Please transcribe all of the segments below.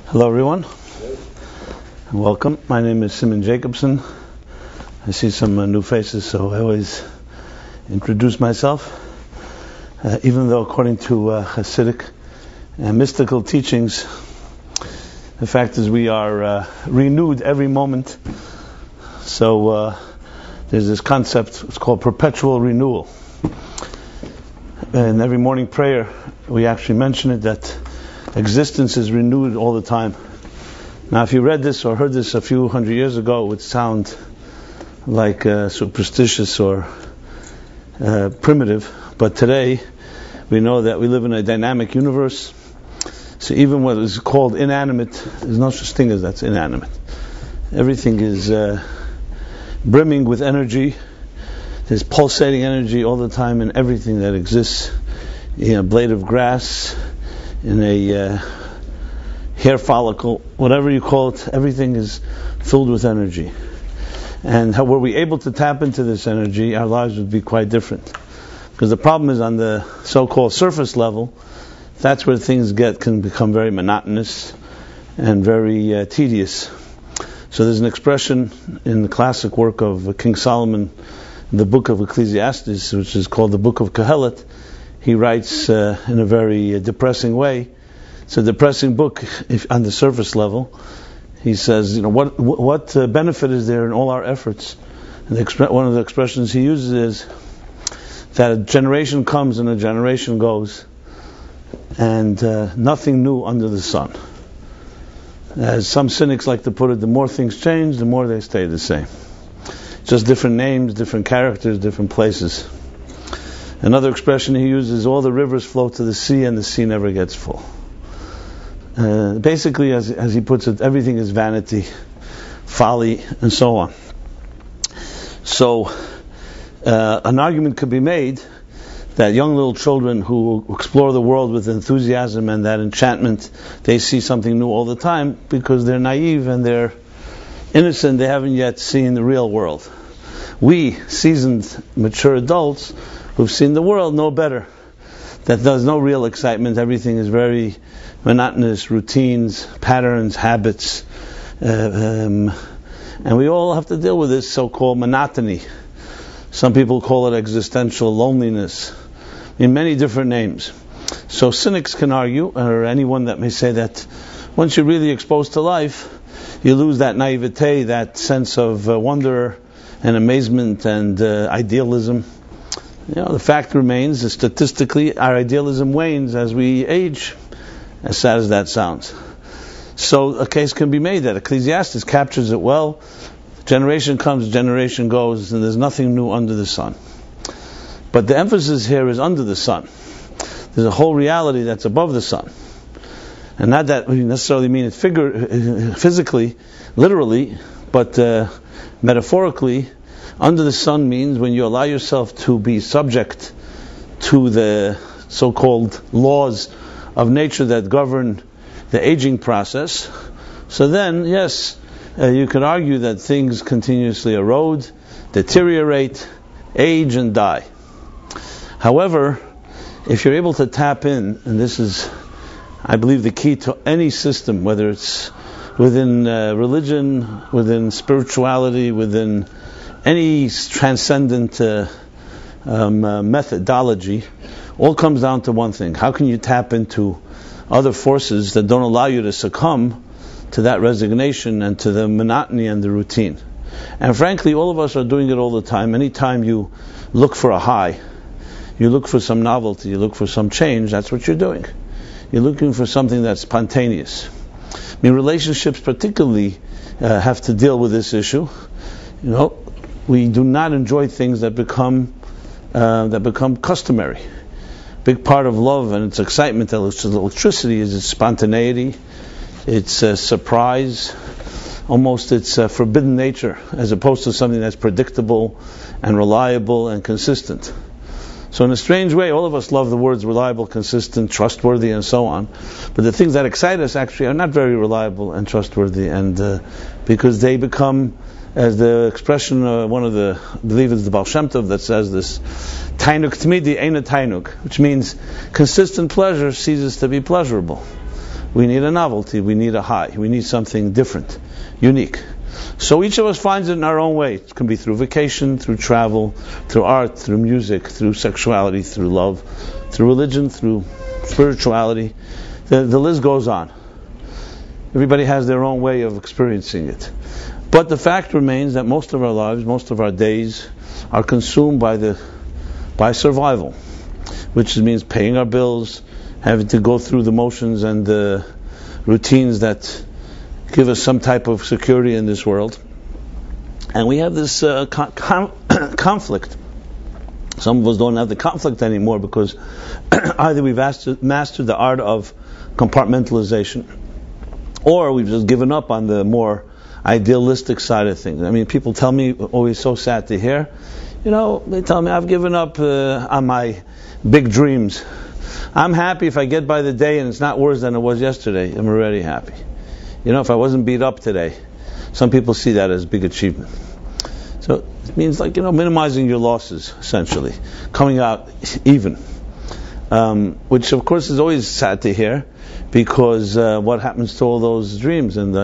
Hello everyone, and welcome. My name is Jacobson. I see some new faces, so I always introduce myself. Even though according to Hasidic and mystical teachings, the fact is we are renewed every moment. So there's this concept, it's called perpetual renewal. In every morning prayer, we actually mention it, that existence is renewed all the time. Now, if you read this or heard this a few hundred years ago, it would sound like superstitious or primitive. But today, we know that we live in a dynamic universe. So even what is called inanimate, there's no such thing as that's inanimate. Everything is brimming with energy. There's pulsating energy all the time in everything that exists. In a blade of grass, in a hair follicle, whatever you call it, everything is filled with energy. And how were we able to tap into this energy, our lives would be quite different. Because the problem is on the so-called surface level, that's where things can become very monotonous and very tedious. So there's an expression in the classic work of King Solomon, in the book of Ecclesiastes, which is called the book of Kohelet. He writes in a very depressing way. It's a depressing book on the surface level. He says, what benefit is there in all our efforts? And one of the expressions he uses is that a generation comes and a generation goes, and nothing new under the sun. As some cynics like to put it, the more things change, the more they stay the same. Just different names, different characters, different places. Another expression he uses, all the rivers flow to the sea and the sea never gets full. Basically, as he puts it, everything is vanity, folly, and so on. So, an argument could be made that young little children who explore the world with enthusiasm and that enchantment, they see something new all the time because they're naive and they're innocent, they haven't yet seen the real world. We, seasoned, mature adults who've seen the world, know better. That there's no real excitement, everything is very monotonous, routines, patterns, habits, and we all have to deal with this so-called monotony. Some people call it existential loneliness, in many different names. So cynics can argue, or anyone that may say that once you're really exposed to life, you lose that naivete, that sense of wonder and amazement and idealism. The fact remains that statistically our idealism wanes as we age, as sad as that sounds. So a case can be made that Ecclesiastes captures it well. Generation comes, generation goes, and there's nothing new under the sun. But the emphasis here is under the sun. There's a whole reality that's above the sun. And not that we necessarily mean it physically, literally, but metaphorically. Under the sun means when you allow yourself to be subject to the so-called laws of nature that govern the aging process. So then, yes, you could argue that things continuously erode, deteriorate, age, and die. However, if you're able to tap in, and this is, I believe, the key to any system, whether it's within religion, within spirituality, within any transcendent methodology, all comes down to one thing. How can you tap into other forces that don't allow you to succumb to that resignation and to the monotony and the routine? And frankly, all of us are doing it all the time. Anytime you look for a high, you look for some novelty, you look for some change, that's what you're doing. You're looking for something that's spontaneous. Relationships particularly have to deal with this issue. We do not enjoy things that become customary. Big part of love and its excitement, its electricity, is its spontaneity, its surprise, almost its forbidden nature, as opposed to something that's predictable and reliable and consistent. So in a strange way, all of us love the words reliable, consistent, trustworthy, and so on. But the things that excite us actually are not very reliable and trustworthy, and because they become, as the expression, one of the, I believe it's the Baal Shem Tov that says this, tainuk tmidi eina tainuk, which means consistent pleasure ceases to be pleasurable. We need a novelty. We need a high. We need something different, unique. So each of us finds it in our own way. It can be through vacation, through travel, through art, through music, through sexuality, through love, through religion, through spirituality. The list goes on. Everybody has their own way of experiencing it. But the fact remains that most of our lives, most of our days, are consumed by survival, which means paying our bills, having to go through the motions and the routines that give us some type of security in this world. And we have this conflict. Some of us don't have the conflict anymore because either we've mastered the art of compartmentalization, or we've just given up on the more idealistic side of things. I mean, people tell me, always so sad to hear, they tell me, I've given up on my big dreams. I'm happy if I get by the day and it's not worse than it was yesterday. I'm already happy. If I wasn't beat up today. Some people see that as big achievement. So it means minimizing your losses, essentially. Coming out even. Which of course is always sad to hear, because what happens to all those dreams and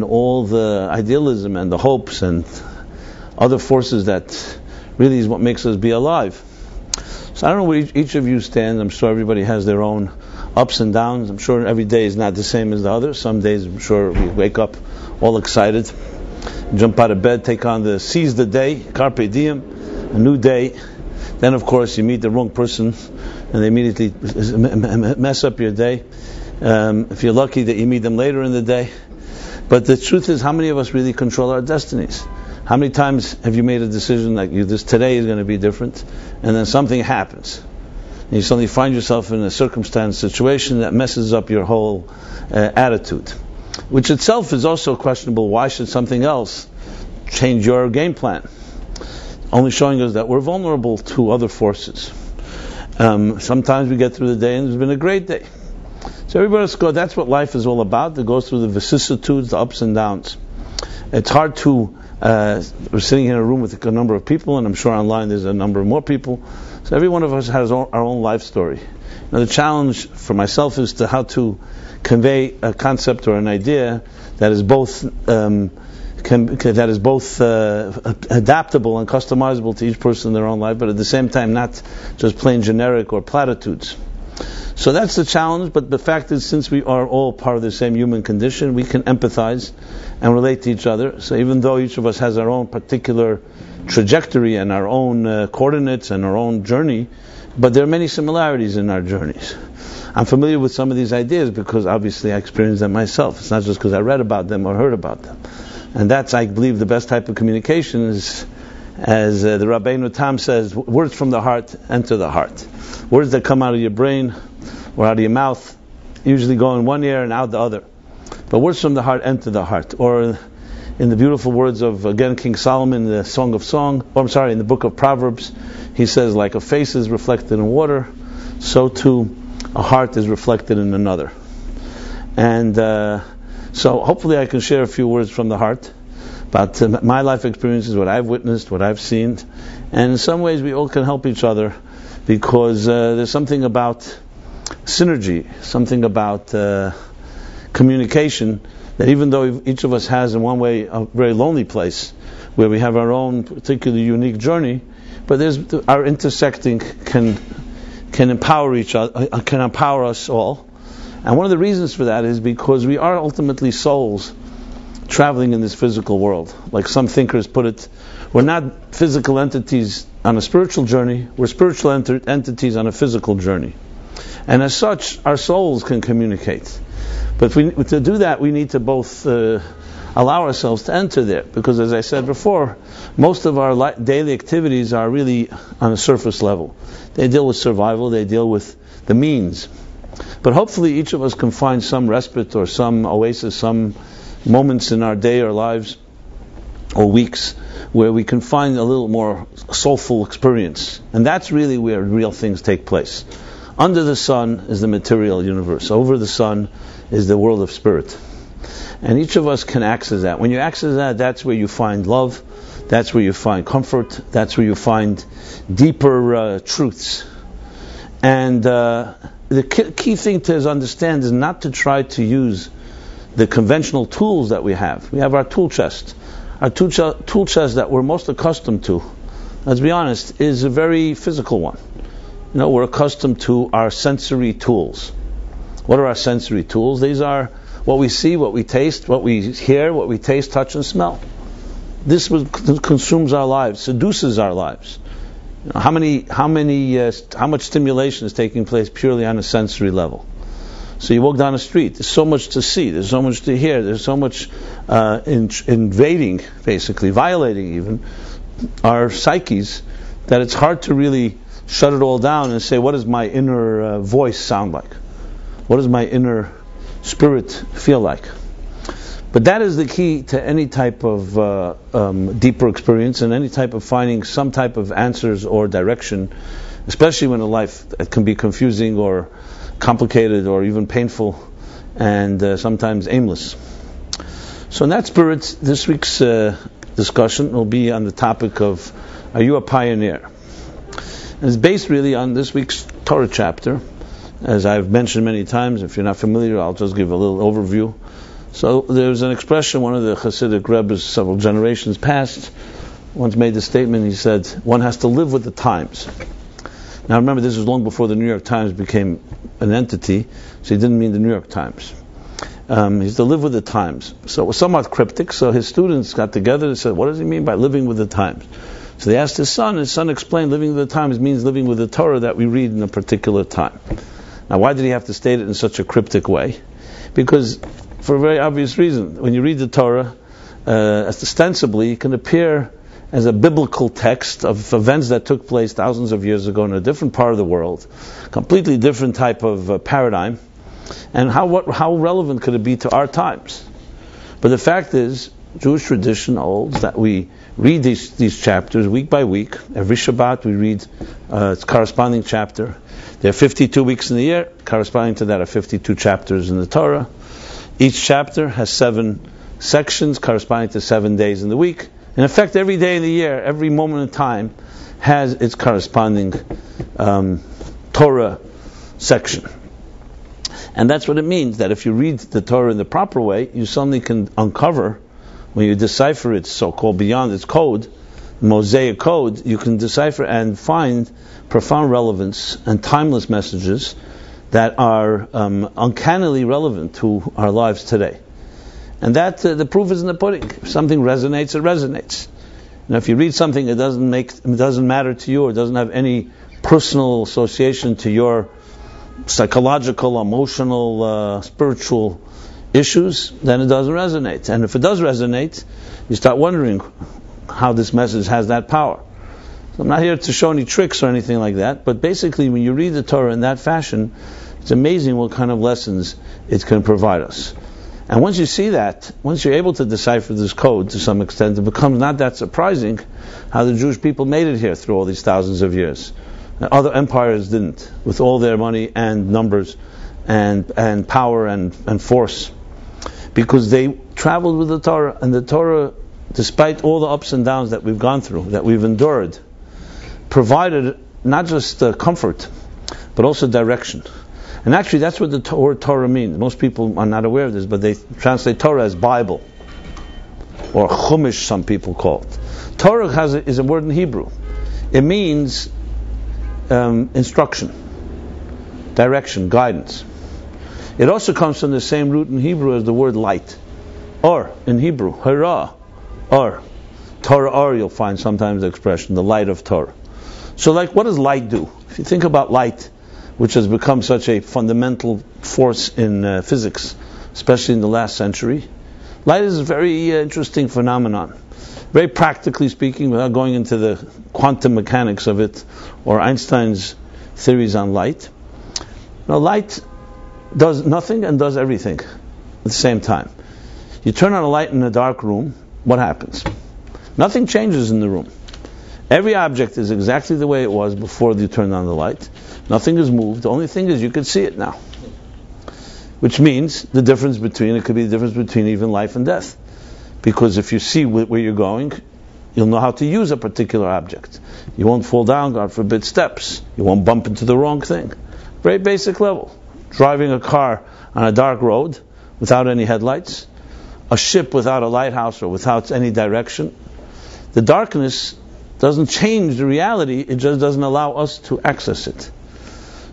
all the idealism and the hopes and other forces that really is what makes us be alive. So I don't know where each of you stands. I'm sure everybody has their own ups and downs. I'm sure every day is not the same as the other. Some days I'm sure we wake up all excited, jump out of bed, seize the day, carpe diem, a new day. Then of course you meet the wrong person and they immediately mess up your day. If you're lucky that you meet them later in the day. But the truth is, how many of us really control our destinies? How many times have you made a decision like this today is going to be different, and then something happens, and you suddenly find yourself in a situation that messes up your whole attitude, which itself is also questionable. Why should something else change your game plan? Only showing us that we're vulnerable to other forces. Sometimes we get through the day and it's been a great day. So that's what life is all about. It goes through the vicissitudes, the ups and downs. It's hard to we're sitting in a room with a number of people, and I'm sure online there's a number of more people. So every one of us has our own life story. Now the challenge for myself is how to convey a concept or an idea that is both adaptable and customizable to each person in their own life, but at the same time not just plain generic or platitudes. So that's the challenge, but the fact is, since we are all part of the same human condition, we can empathize and relate to each other. So even though each of us has our own particular trajectory and our own coordinates and our own journey, but there are many similarities in our journeys. I'm familiar with some of these ideas because obviously I experienced them myself. It's not just because I read about them or heard about them. And that's, I believe, the best type of communication is, as the Rabbi Tam says, words from the heart enter the heart. Words that come out of your brain or out of your mouth usually go in one ear and out the other. But words from the heart enter the heart. Or in the beautiful words of, again, King Solomon in the in the book of Proverbs, he says, like a face is reflected in water, so too a heart is reflected in another. And so hopefully I can share a few words from the heart about my life experiences, what I've witnessed, what I've seen. And in some ways we all can help each other, because there's something about synergy, something about communication, that even though each of us has in one way a very lonely place where we have our own particularly unique journey, but our intersecting can empower each other, can empower us all. And one of the reasons for that is because we are ultimately souls traveling in this physical world. Like some thinkers put it, we're not physical entities on a spiritual journey, we're spiritual entities on a physical journey. And as such, our souls can communicate. But to do that, we need to both allow ourselves to enter there. Because as I said before, most of our daily activities are really on a surface level. They deal with survival, they deal with the means. But hopefully each of us can find some respite or some oasis, some moments in our day or lives or weeks where we can find a little more soulful experience. And that's really where real things take place. Under the sun is the material universe. Over the sun is the world of spirit. And each of us can access that. When you access that, that's where you find love, that's where you find comfort, that's where you find deeper truths. And the key thing to understand is not to try to use the conventional tools that we have. We have our tool chest. Our tool chest that we're most accustomed to, let's be honest, is a very physical one. We're accustomed to our sensory tools. What are our sensory tools? These are what we see, what we taste, what we hear, what we taste, touch, and smell. This consumes our lives, seduces our lives. How much stimulation is taking place purely on a sensory level? So you walk down the street, there's so much to see, there's so much to hear, there's so much invading, basically, violating even, our psyches, that it's hard to really shut it all down and say, what does my inner voice sound like? What does my inner spirit feel like? But that is the key to any type of deeper experience and any type of finding some type of answers or direction, especially when a life can be confusing or complicated or even painful and sometimes aimless. So in that spirit, this week's discussion will be on the topic of, are you a pioneer? And it's based really on this week's Torah chapter. As I've mentioned many times, if you're not familiar, I'll just give a little overview. So there's an expression, one of the Hasidic Rebbes several generations past once made the statement, he said, one has to live with the times. Now remember, this was long before the New York Times became an entity, so he didn't mean the New York Times. He has to live with the times. So it was somewhat cryptic, so his students got together and said, what does he mean by living with the times? So they asked his son explained living with the times means living with the Torah that we read in a particular time. Now why did he have to state it in such a cryptic way? Because for a very obvious reason, when you read the Torah, ostensibly it can appear as a biblical text of events that took place thousands of years ago in a different part of the world, completely different type of paradigm, and how relevant could it be to our times? But the fact is, Jewish tradition holds that we read these chapters week by week. Every Shabbat we read its corresponding chapter. There are 52 weeks in the year, corresponding to that are 52 chapters in the Torah. Each chapter has 7 sections corresponding to 7 days in the week. In effect, every day in the year, every moment in time has its corresponding Torah section. And that's what it means, that if you read the Torah in the proper way, you suddenly can uncover, when you decipher it so-called beyond its code, Mosaic code, you can decipher and find profound relevance and timeless messages that are uncannily relevant to our lives today. And that the proof is in the pudding. If something resonates, it resonates. Now, if you read something that doesn't matter to you or doesn't have any personal association to your psychological, emotional, spiritual issues, then it doesn't resonate. And if it does resonate, you start wondering how this message has that power. So I'm not here to show any tricks or anything like that, but basically when you read the Torah in that fashion, it's amazing what kind of lessons it can provide us. And once you see that, once you're able to decipher this code to some extent, it becomes not that surprising how the Jewish people made it here through all these thousands of years. Other empires didn't, with all their money and numbers and power and force, because they traveled with the Torah, and the Torah, despite all the ups and downs that we've gone through, that we've endured, provided not just comfort, but also direction. And actually that's what the word Torah means. Most people are not aware of this, but they translate Torah as Bible, or Chumash some people call it. Torah is a word in Hebrew. It means instruction, direction, guidance. It also comes from the same root in Hebrew as the word light, or in Hebrew, hara, or Torah, or you'll find sometimes the expression, the light of Torah. So what does light do? If you think about light, which has become such a fundamental force in physics, especially in the last century, light is a very interesting phenomenon. Very practically speaking, without going into the quantum mechanics of it, or Einstein's theories on light, light does nothing and does everything at the same time. You turn on a light in a dark room, what happens? Nothing changes in the room. Every object is exactly the way it was before you turned on the light. Nothing is moved. The only thing is you can see it now. Which means it could be the difference between even life and death. Because if you see where you're going, you'll know how to use a particular object. You won't fall down, God forbid, steps. You won't bump into the wrong thing. very basic level. Driving a car on a dark road without any headlights, a ship without a lighthouse or without any direction. The darkness doesn't change the reality, it just doesn't allow us to access it.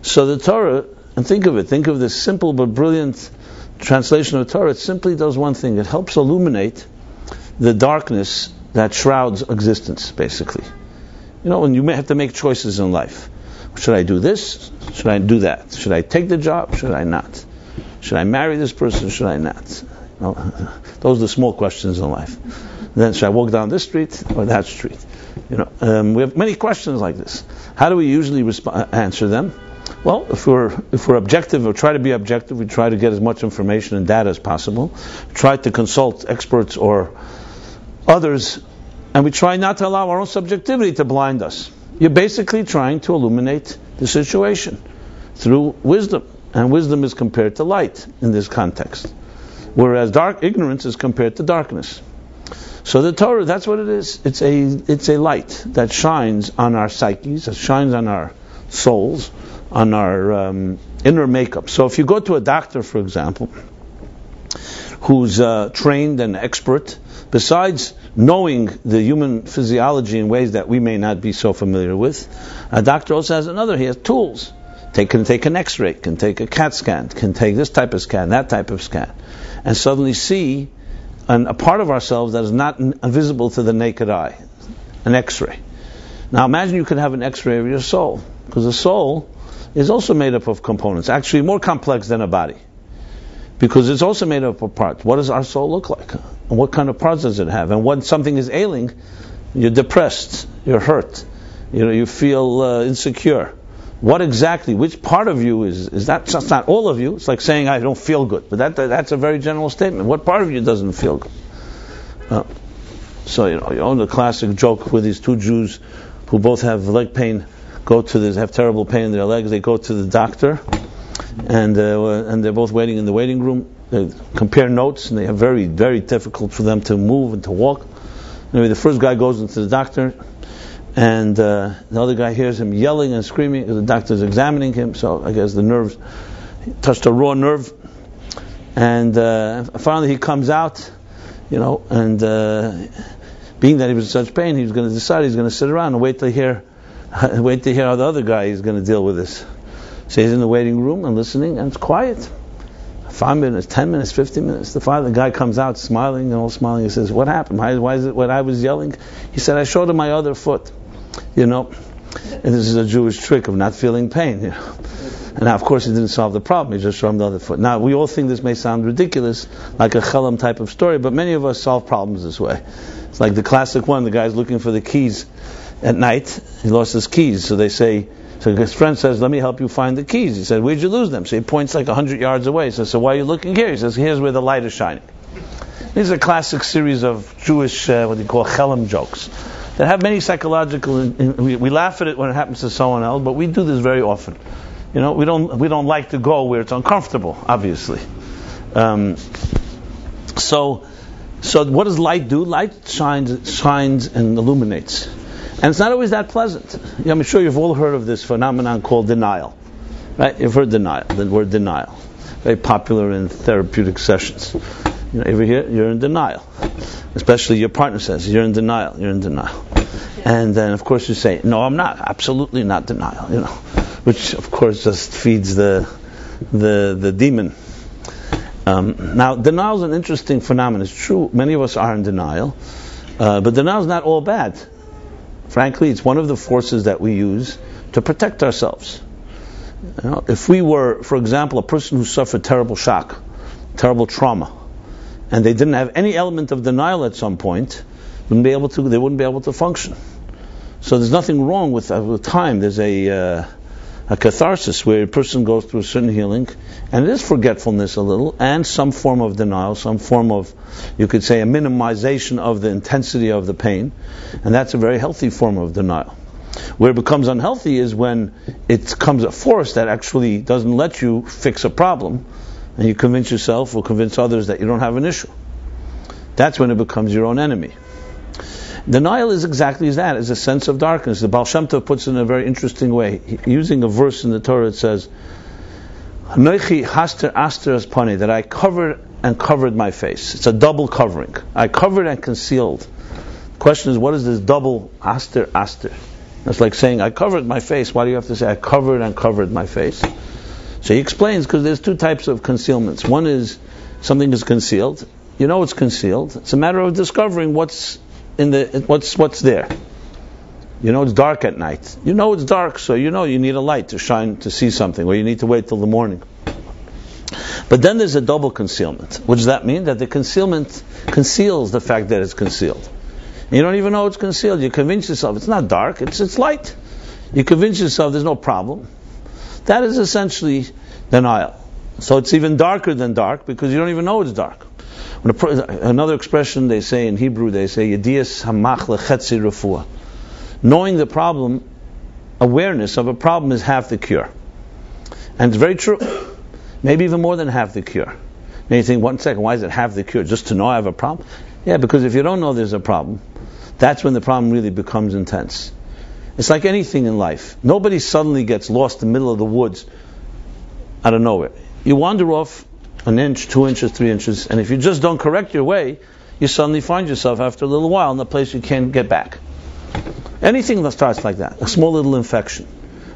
So the Torah, and think of this simple but brilliant translation of the Torah, it simply does one thing. It helps illuminate the darkness that shrouds existence, basically. When you may have to make choices in life. Should I do this? Should I do that? Should I take the job? Should I not? Should I marry this person? Should I not? Those are the small questions in life. Then should I walk down this street or that street? We have many questions like this. How do we usually answer them? Well, if we're objective, or try to be objective, we try to get as much information and data as possible. Try to consult experts or others, and we try not to allow our own subjectivity to blind us. You're basically trying to illuminate the situation through wisdom, and wisdom is compared to light in this context, whereas ignorance is compared to darkness. So the Torah, that's what it is. It's a light that shines on our psyches, that shines on our souls, on our inner makeup. So if you go to a doctor, for example, who's trained and expert, besides knowing the human physiology in ways that we may not be so familiar with, a doctor also has he has tools. Can take an X-ray, can take a CAT scan, can take this type of scan, that type of scan, and suddenly see a part of ourselves that is not visible to the naked eye, an X-ray. Now imagine you could have an X-ray of your soul, because the soul is also made up of components, actually more complex than a body, because it's also made up of parts. What does our soul look like? And what kind of parts does it have? And when something is ailing, you're depressed, you're hurt, you feel insecure. What exactly, which part of you is that? Just not all of you. It's like saying I don't feel good, but that's a very general statement. What part of you doesn't feel good? So you own the classic joke with these two Jews who both have leg pain, have terrible pain in their legs. They go to the doctor, and they're both waiting in the waiting room. They compare notes, and they have very, very difficult for them to move and to walk. Anyway, the first guy goes into the doctor, and the other guy hears him yelling and screaming because the doctor's examining him. So I guess the nerves touched a raw nerve, and finally he comes out, and being that he was in such pain, he was going to decide he's going to sit around and wait to hear how the other guy is going to deal with this. So he's in the waiting room and listening, and it's quiet. 5 minutes, 10 minutes, 15 minutes. The guy comes out smiling, and all smiling. He says, "What happened? Why is it when I was yelling?" He said, "I showed him my other foot." And this is a Jewish trick of not feeling pain. And now, of course, he didn't solve the problem. He just showed him the other foot. Now, we all think this may sound ridiculous, like a Chelam type of story, but many of us solve problems this way. It's like the classic one: the guy's looking for the keys at night. He lost his keys, so his friend says, "Let me help you find the keys." He said, "Where'd you lose them?" So he points like 100 yards away. He says, "So why are you looking here?" He says, "Here's where the light is shining." These are a classic series of Jewish, what they call Chelam jokes, that have many psychological. We laugh at it when it happens to someone else, but we do this very often. We don't like to go where it's uncomfortable, obviously. So what does light do? Light shines and illuminates. And it's not always that pleasant. I'm sure you've all heard of this phenomenon called denial. Right? You've heard denial, the word denial. Very popular in therapeutic sessions. Over here, you're in denial. Especially your partner says, you're in denial. And then, of course, you say, "No, I'm not. Absolutely not denial." Which, of course, just feeds the demon. Now, denial is an interesting phenomenon. It's true, many of us are in denial. But denial is not all bad. Frankly, it's one of the forces that we use to protect ourselves. If we were, for example, a person who suffered terrible shock, terrible trauma, and they didn't have any element of denial at some point, they wouldn't be able to function. So there's nothing wrong with time. There's a catharsis where a person goes through a certain healing, and it is forgetfulness a little, and some form of denial, some form of, you could say, a minimization of the intensity of the pain, and that's a very healthy form of denial. Where it becomes unhealthy is when it becomes a force that actually doesn't let you fix a problem, and you convince yourself or convince others that you don't have an issue. That's when it becomes your own enemy. Denial is exactly that, is a sense of darkness. The Baal Shem Tov puts it in a very interesting way. Using a verse in the Torah, it says, Noichi haster aster as pani, that I covered my face. It's a double covering. I covered and concealed. The question is, what is this double aster? That's like saying, I covered my face. Why do you have to say, I covered my face? So he explains, because there's two types of concealments. One is, something is concealed. You know it's concealed. It's a matter of discovering what's there. You know it's dark at night. You know it's dark, so you know you need a light to shine to see something, or you need to wait till the morning. But then there's a double concealment. What does that mean? That the concealment conceals the fact that it's concealed. You don't even know it's concealed. You convince yourself it's not dark, it's light. You convince yourself there's no problem. That is essentially denial. So it's even darker than dark because you don't even know it's dark. Another expression they say in Hebrew, they say, Yedias hamach lechetzi refuah. Knowing the problem, awareness of a problem is half the cure. And it's very true. Maybe even more than half the cure. And you think, 1 second, why is it half the cure? Just to know I have a problem? Yeah, because if you don't know there's a problem, that's when the problem really becomes intense. It's like anything in life. Nobody suddenly gets lost in the middle of the woods out of nowhere. You wander off 1 inch, 2 inches, 3 inches, and if you just don't correct your way, you suddenly find yourself after a little while in a place you can't get back. Anything that starts like that, a small little infection.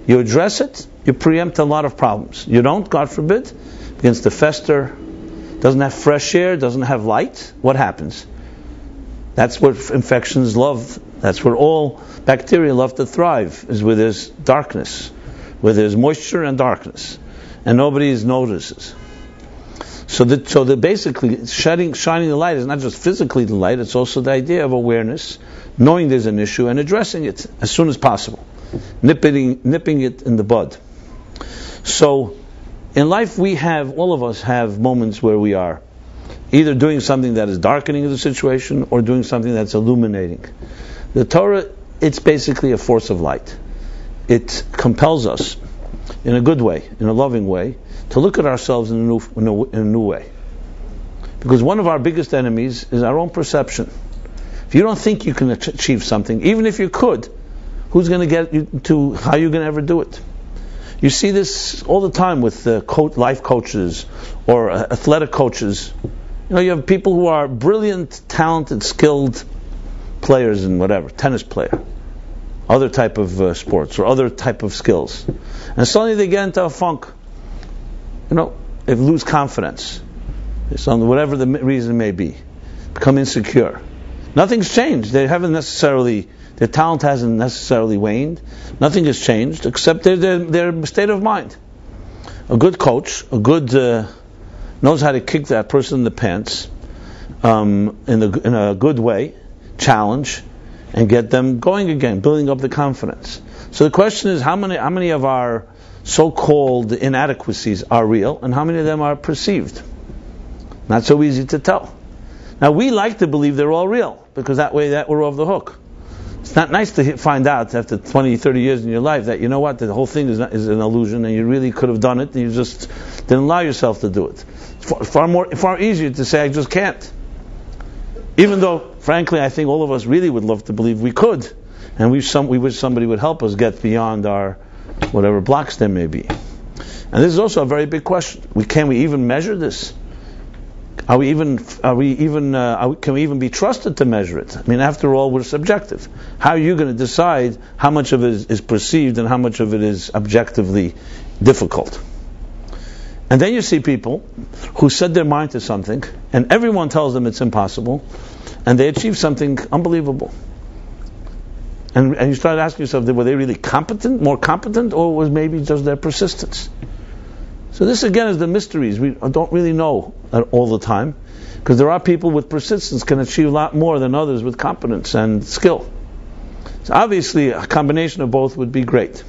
You address it, you preempt a lot of problems. You don't, God forbid, begins to fester, doesn't have fresh air, doesn't have light. What happens? That's where infections love. That's where all bacteria love to thrive, is where there's darkness, where there's moisture and darkness, and nobody notices. So basically, shining the light is not just physically the light; it's also the idea of awareness, knowing there's an issue and addressing it as soon as possible, nipping it in the bud. So, in life, all of us have moments where we are either doing something that is darkening the situation or doing something that's illuminating. The Torah, it's basically a force of light. It compels us, in a good way, in a loving way, to look at ourselves in a new way. Because one of our biggest enemies is our own perception. If you don't think you can achieve something, even if you could, who's going to get you to, how are you going to ever do it? You see this all the time with life coaches or athletic coaches. You have people who are brilliant, talented, skilled players in whatever, tennis player, other type of sports or other type of skills. And suddenly they get into a funk. They lose confidence. Whatever the reason may be. Become insecure. Nothing's changed. Their talent hasn't necessarily waned. Nothing has changed except their state of mind. A good coach, knows how to kick that person in the pants in a good way, challenge, and get them going again, building up the confidence. So the question is, how many of our so-called inadequacies are real, and how many of them are perceived? Not so easy to tell. Now we like to believe they're all real, because that way we're off the hook. It's not nice to find out after 20, 30 years in your life that, the whole thing is an illusion, and you really could have done it, and you just didn't allow yourself to do it. It's far easier to say, I just can't. Even though, frankly, I think all of us really would love to believe we could, and we wish somebody would help us get beyond our whatever blocks there may be. And this is also a very big question. Can we even measure this? Can we even be trusted to measure it? After all, we're subjective. How are you going to decide how much of it is perceived and how much of it is objectively difficult? And then you see people who set their mind to something, and everyone tells them it's impossible, and they achieve something unbelievable. And you start asking yourself, were they really more competent, or was maybe just their persistence? So this again is the mysteries. We don't really know all the time, because there are people with persistence can achieve a lot more than others with competence and skill. So obviously a combination of both would be great.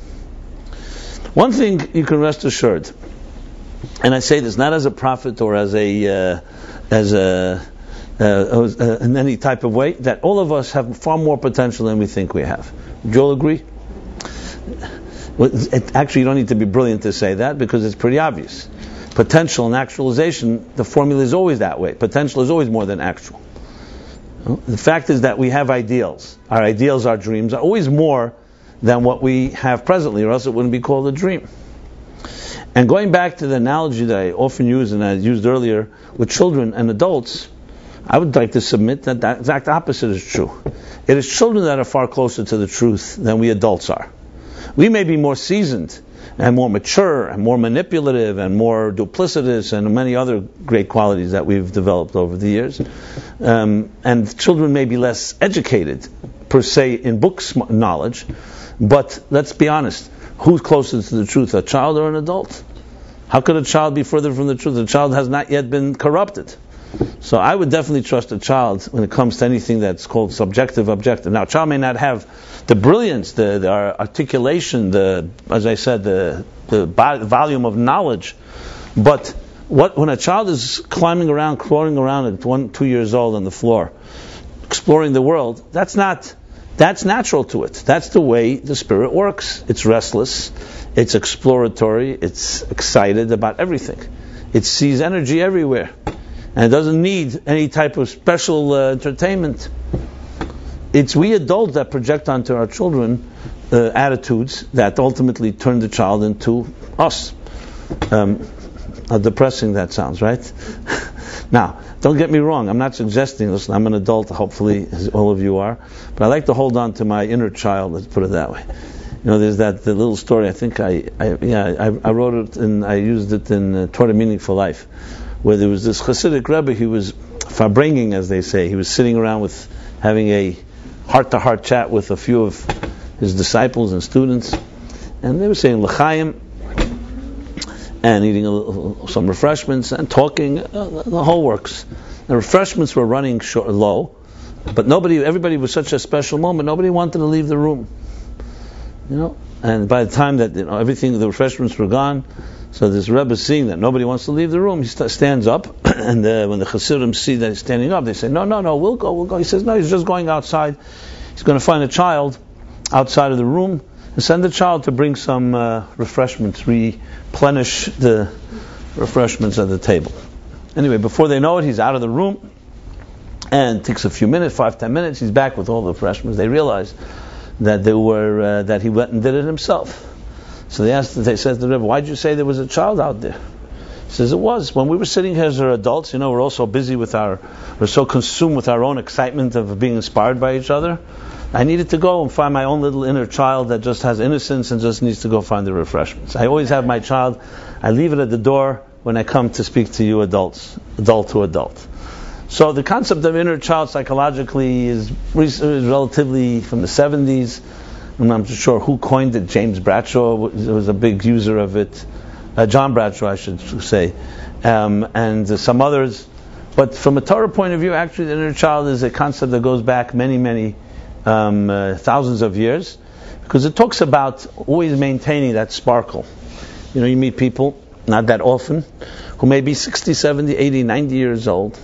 One thing you can rest assured, and I say this not as a prophet or as in any type of way, that all of us have far more potential than we think we have. Would you all agree? Actually, you don't need to be brilliant to say that, because it's pretty obvious. Potential and actualization, the formula is always that way. Potential is always more than actual. The fact is that we have ideals. Our ideals, our dreams, are always more than what we have presently, or else it wouldn't be called a dream. And going back to the analogy that I often use and I used earlier with children and adults, I would like to submit that the exact opposite is true. It is children that are far closer to the truth than we adults are. We may be more seasoned and more mature and more manipulative and more duplicitous and many other great qualities that we've developed over the years. And children may be less educated, per se, in book knowledge. But let's be honest, who's closer to the truth, a child or an adult? How could a child be further from the truth? A child has not yet been corrupted. So I would definitely trust a child when it comes to anything that's called subjective, objective. Now, a child may not have the brilliance, the articulation, as I said, the volume of knowledge. But when a child is climbing around, crawling around at 1-2 years old on the floor, exploring the world, that's natural to it. That's the way the spirit works. It's restless, it's exploratory, it's excited about everything. It sees energy everywhere. And it doesn't need any type of special entertainment. It's we adults that project onto our children attitudes that ultimately turn the child into us. How depressing that sounds, right? Now, don't get me wrong, I'm not suggesting, listen, I'm an adult, hopefully, as all of you are, but I like to hold on to my inner child, let's put it that way. There's the little story, I think I wrote it and I used it in Toward a Meaningful Life, where there was this Hasidic Rabbi, he was farbringing, as they say. He was sitting around with having a heart-to-heart chat with a few of his disciples and students, and they were saying l'chaim and eating some refreshments and talking, the whole works. The refreshments were running low, but everybody was such a special moment, nobody wanted to leave the room. And by the time that the refreshments were gone, so this Rebbe, seeing that nobody wants to leave the room, he stands up, and when the Hasidim see that he's standing up, they say, no, we'll go. He says, no, he's just going outside. He's going to find a child outside of the room and send the child to bring some refreshments, replenish the refreshments at the table. Anyway, before they know it, he's out of the room, and it takes a few minutes, 5-10 minutes, he's back with all the refreshments. They realize that that he went and did it himself. So they said to the Rebbe, why did you say there was a child out there? He says, it was. When we were sitting here as adults, we're all so busy we're so consumed with our own excitement of being inspired by each other. I needed to go and find my own little inner child that just has innocence and just needs to go find the refreshments. I always have my child, I leave it at the door when I come to speak to you adults, adult to adult. So the concept of inner child psychologically is relatively from the 70s. I'm not sure who coined it. James Bradshaw was a big user of it. John Bradshaw, I should say. And some others. But from a Torah point of view, actually the inner child is a concept that goes back many thousands of years. Because it talks about always maintaining that sparkle. You meet people, not that often, who may be 60, 70, 80, 90 years old.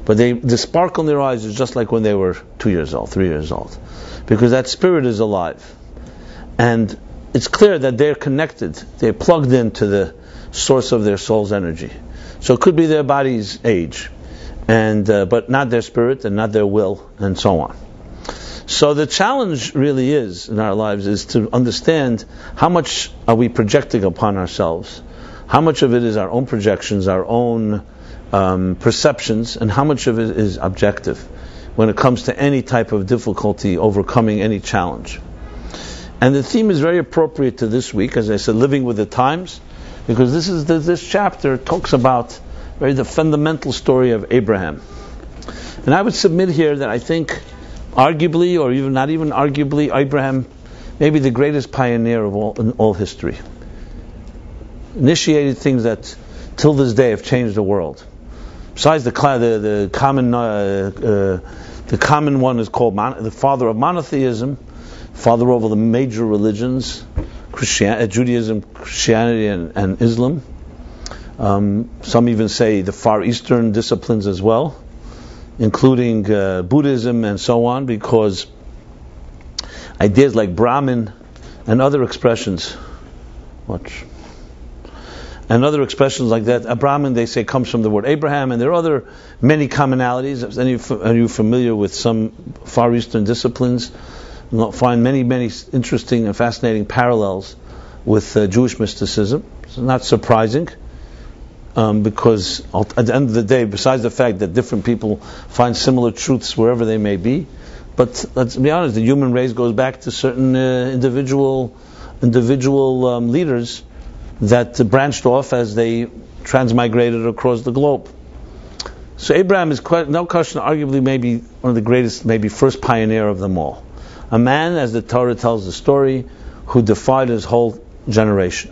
But the sparkle in their eyes is just like when they were 2 years old, 3 years old. Because that spirit is alive. And it's clear that they're connected. They're plugged into the source of their soul's energy. So it could be their body's age, but not their spirit and not their will, and so on. So the challenge really is, in our lives, is to understand how much are we projecting upon ourselves. How much of it is our own projections, our own perceptions, and how much of it is objective when it comes to any type of difficulty, overcoming any challenge. And the theme is very appropriate to this week, as I said, living with the times, because this chapter talks about the fundamental story of Abraham. And I would submit here that I think, arguably, or even not even arguably, Abraham may be the greatest pioneer of in all history. Initiated things that, till this day, have changed the world. Besides the common one is called the father of monotheism, father of all the major religions, Judaism, Christianity, and Islam. Some even say the Far Eastern disciplines as well, including Buddhism and so on, because ideas like Brahmin and other expressions, and other expressions like that. A Brahmin, they say, comes from the word Abraham, and there are many commonalities. Are you familiar with some Far Eastern disciplines? You'll find many interesting and fascinating parallels with Jewish mysticism. It's not surprising, because at the end of the day, besides the fact that different people find similar truths wherever they may be, but let's be honest, the human race goes back to certain individual leaders that branched off as they transmigrated across the globe. So Abraham is no question, arguably maybe one of the greatest, maybe first pioneer of them all. A man, as the Torah tells the story, who defied his whole generation.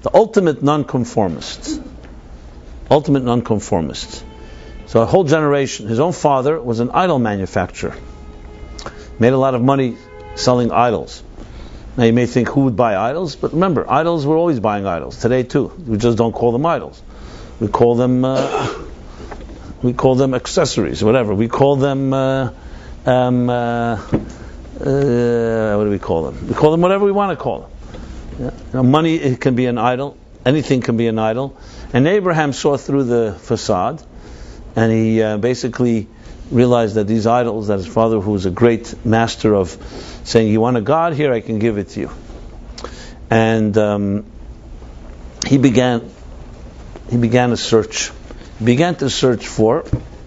The ultimate nonconformist. So a whole generation. His own father was an idol manufacturer. Made a lot of money selling idols. Now you may think, who would buy idols? But remember, idols, we're always buying idols. Today too. We just don't call them idols. We call them accessories, whatever. We call them what do we call them? We call them whatever we want to call them. Yeah. Money, it can be an idol. Anything can be an idol. And Abraham saw through the facade, and he basically realized that these idols, that his father, who was a great master of saying, you want a God? Here, I can give it to you. And he began a search. He began to search for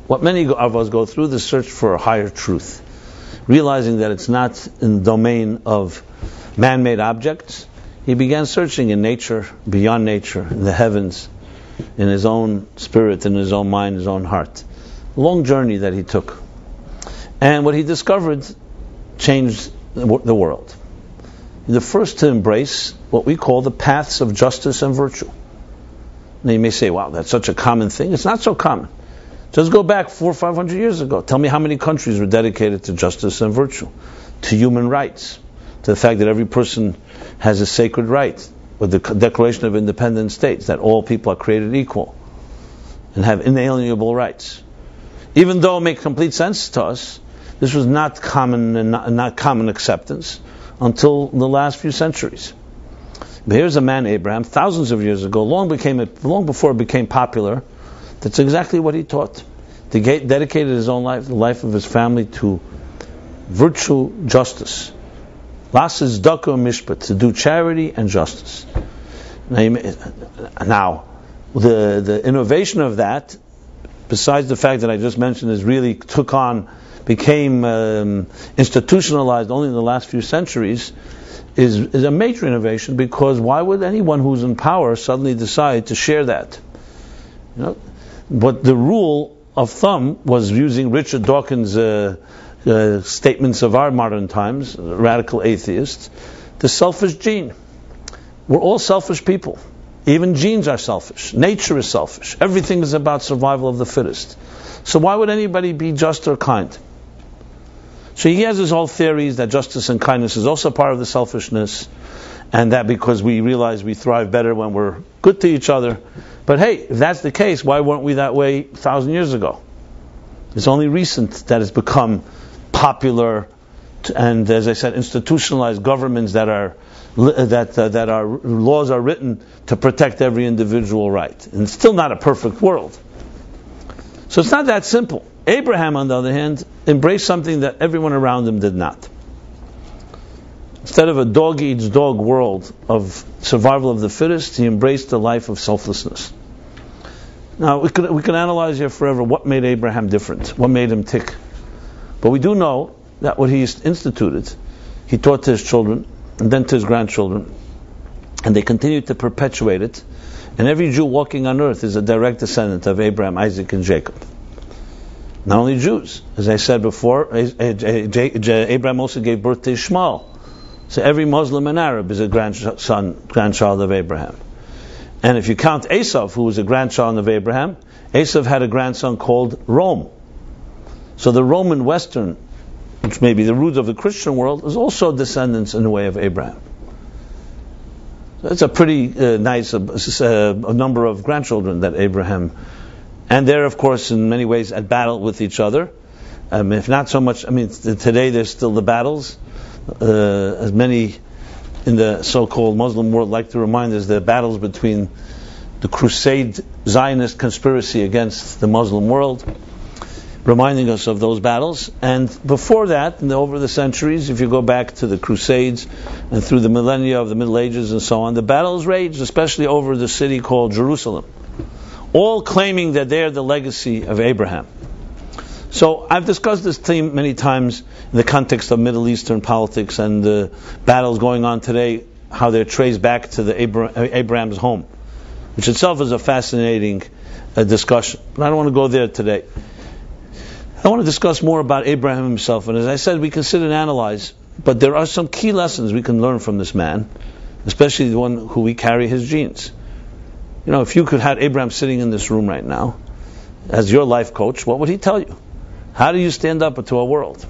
what many of us go through, the search for a higher truth. Realizing that it's not in the domain of man-made objects, he began searching in nature, beyond nature, in the heavens, in his own spirit, in his own mind, his own heart. A long journey that he took. And what he discovered changed the world. The first to embrace what we call the paths of justice and virtue. Now you may say, wow, that's such a common thing. It's not so common. Just go back 400 or 500 years ago. Tell me how many countries were dedicated to justice and virtue, to human rights, to the fact that every person has a sacred right, with the Declaration of Independence states that all people are created equal and have inalienable rights. Even though it makes complete sense to us, this was not common and not common acceptance until the last few centuries. But here's a man, Abraham, thousands of years ago, long before it became popular. That's exactly what he taught. He dedicated his own life, the life of his family, to virtue, justice. Lasis daka mishpat, to do charity and justice. Now, the innovation of that, besides the fact that I just mentioned, became institutionalized only in the last few centuries, is a major innovation, because why would anyone who's in power suddenly decide to share that? But the rule of thumb was, using Richard Dawkins' statements of our modern times, radical atheists, the selfish gene. We're all selfish people. Even genes are selfish. Nature is selfish. Everything is about survival of the fittest. So why would anybody be just or kind? So he has his whole theories that justice and kindness is also part of the selfishness, and that because we realize we thrive better when we're good to each other. But hey, if that's the case, why weren't we that way 1,000 years ago? It's only recent that it's become popular, and as I said, institutionalized governments that are laws are written to protect every individual right. And it's still not a perfect world. So it's not that simple. Abraham, on the other hand, embraced something that everyone around him did not. Instead of a dog eats dog world of survival of the fittest, he embraced a life of selflessness. Now, we could analyze here forever what made Abraham different, what made him tick. But we do know that what he instituted, he taught to his children, and then to his grandchildren, and they continued to perpetuate it. And every Jew walking on earth is a direct descendant of Abraham, Isaac, and Jacob. Not only Jews, as I said before, Abraham also gave birth to Ishmael. So every Muslim and Arab is a grandchild of Abraham. And if you count Esav, who was a grandchild of Abraham, Esav had a grandson called Rome. So the Roman Western, which may be the roots of the Christian world, is also descendants in the way of Abraham. That's a pretty nice number of grandchildren that Abraham, and they're of course in many ways at battle with each other. If not so much, today there's still the battles. As many in the so-called Muslim world like to remind us, the battles between the Crusade Zionist conspiracy against the Muslim world. reminding us of those battles. And before that, and over the centuries, if you go back to the Crusades and through the millennia of the Middle Ages and so on, the battles raged, especially over the city called Jerusalem, all claiming that they're the legacy of Abraham. So I've discussed this theme many times in the context of Middle Eastern politics and the battles going on today, how they're traced back to the Abraham's home, which itself is a fascinating discussion. But I don't want to go there today. I want to discuss more about Abraham himself. And as I said, we can sit and analyze, but there are some key lessons we can learn from this man, especially the one who we carry his genes. You know, if you could have Abraham sitting in this room right now as your life coach, what would he tell you? How do you stand up to our world?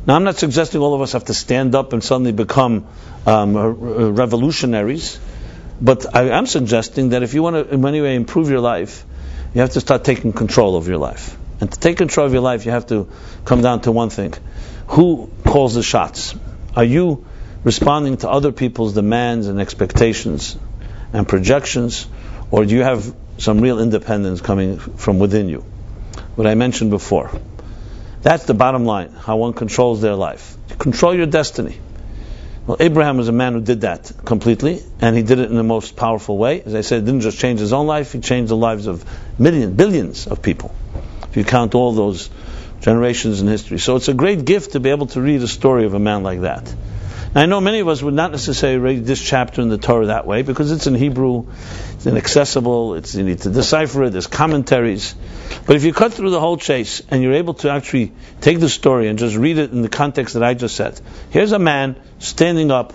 Now, I'm not suggesting all of us have to stand up and suddenly become revolutionaries, but I am suggesting that if you want to in any way improve your life, you have to start taking control of your life. And to take control of your life, you have to come down to one thing. Who calls the shots? Are you responding to other people's demands and expectations and projections, or do you have some real independence coming from within you? What I mentioned before. That's the bottom line, how one controls their life. You control your destiny. Well, Abraham was a man who did that completely, and he did it in the most powerful way. As I said, he didn't just change his own life, he changed the lives of billions of people, if you count all those generations in history. So it's a great gift to be able to read a story of a man like that. Now, I know many of us would not necessarily read this chapter in the Torah that way, because it's in Hebrew, it's inaccessible, you need to decipher it, there's commentaries. But if you cut through the whole chase, and you're able to actually take the story and just read it in the context that I just said, here's a man standing up,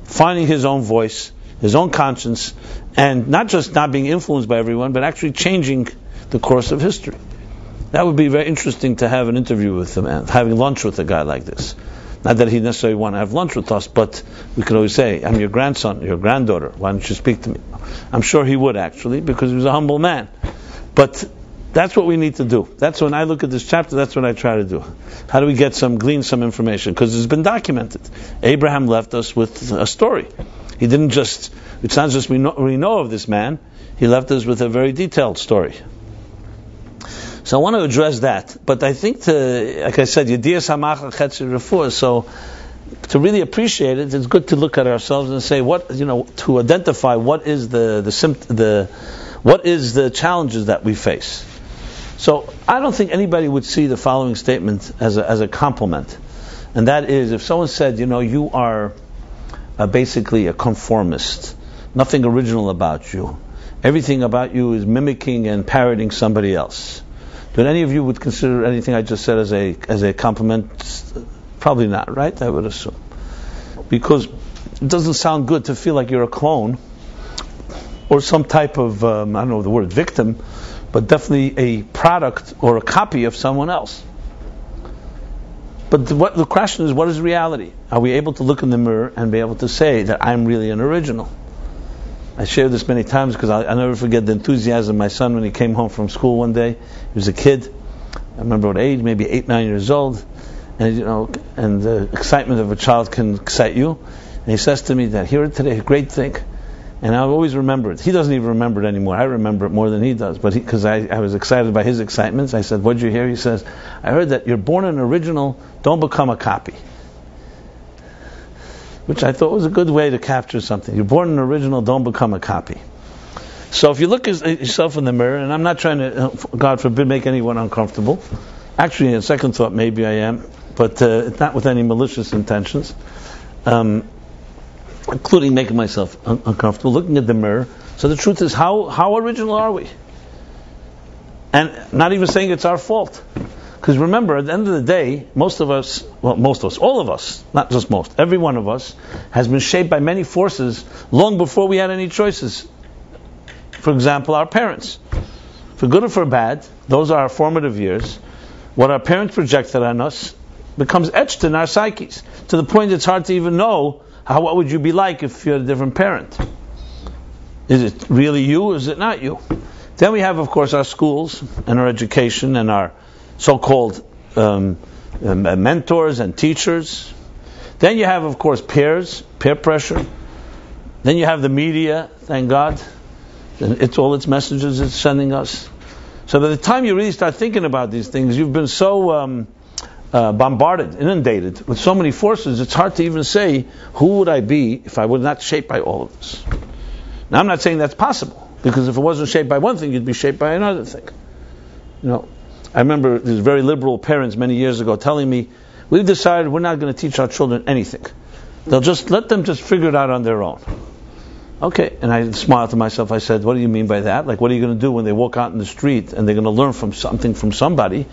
finding his own voice, his own conscience, and not just not being influenced by everyone, but actually changing the course of history. That would be very interesting to have an interview with him, and having lunch with a guy like this. Not that he necessarily want to have lunch with us, but we could always say, I'm your grandson, your granddaughter, why don't you speak to me? I'm sure he would, actually, because he was a humble man. But that's what we need to do. That's when I look at this chapter, that's what I try to do. How do we glean some information? Because it's been documented. Abraham left us with a story. He didn't just, it's not just we know of this man, he left us with a very detailed story. So I want to address that, but I think like I said, so to really appreciate it, it's good to look at ourselves and say to identify what is what is the challenges that we face. So I don't think anybody would see the following statement as a compliment, and that is if someone said, you are basically a conformist, nothing original about you, everything about you is mimicking and parroting somebody else. Do any of you would consider anything I just said as a compliment? Probably not, right? I would assume. Because it doesn't sound good to feel like you're a clone or some type of, I don't know the word, victim, but definitely a product or a copy of someone else. But the question is, what is reality? Are we able to look in the mirror and be able to say that I'm really an original? I shared this many times because I'll never forget the enthusiasm of my son when he came home from school one day. He was a kid. I remember what age, maybe 8, 9 years old. And and the excitement of a child can excite you. And he says to me that here today, a great thing. And I'll always remember it. He doesn't even remember it anymore. I remember it more than he does. But because I was excited by his excitements, I said, "What'd you hear?" He says, "I heard that you're born an original, don't become a copy." Which I thought was a good way to capture something. You're born an original, don't become a copy. So if you look at yourself in the mirror, and I'm not trying to, God forbid, make anyone uncomfortable. Actually, in second thought, maybe I am, but it's not with any malicious intentions, including making myself uncomfortable, looking at the mirror. So the truth is, how original are we? And not even saying it's our fault. Because remember, at the end of the day, all of us, not just most, every one of us has been shaped by many forces long before we had any choices. For example, our parents. For good or for bad, those are our formative years. What our parents projected on us becomes etched in our psyches, to the point it's hard to even know what would you be like if you had a different parent. Is it really you, or is it not you? Then we have, of course, our schools and our education and our so-called mentors and teachers. Then you have, of course, peer pressure. Then you have the media, thank God. It's all its messages it's sending us. So by the time you really start thinking about these things, you've been so bombarded, inundated with so many forces, it's hard to even say, who would I be if I were not shaped by all of this? Now, I'm not saying that's possible, because if it wasn't shaped by one thing, you'd be shaped by another thing. I remember these very liberal parents many years ago telling me, we've decided we're not going to teach our children anything. They'll just let them just figure it out on their own. Okay, and I smiled to myself. I said, what do you mean by that? Like, what are you going to do when they walk out in the street and they're going to learn from something from somebody?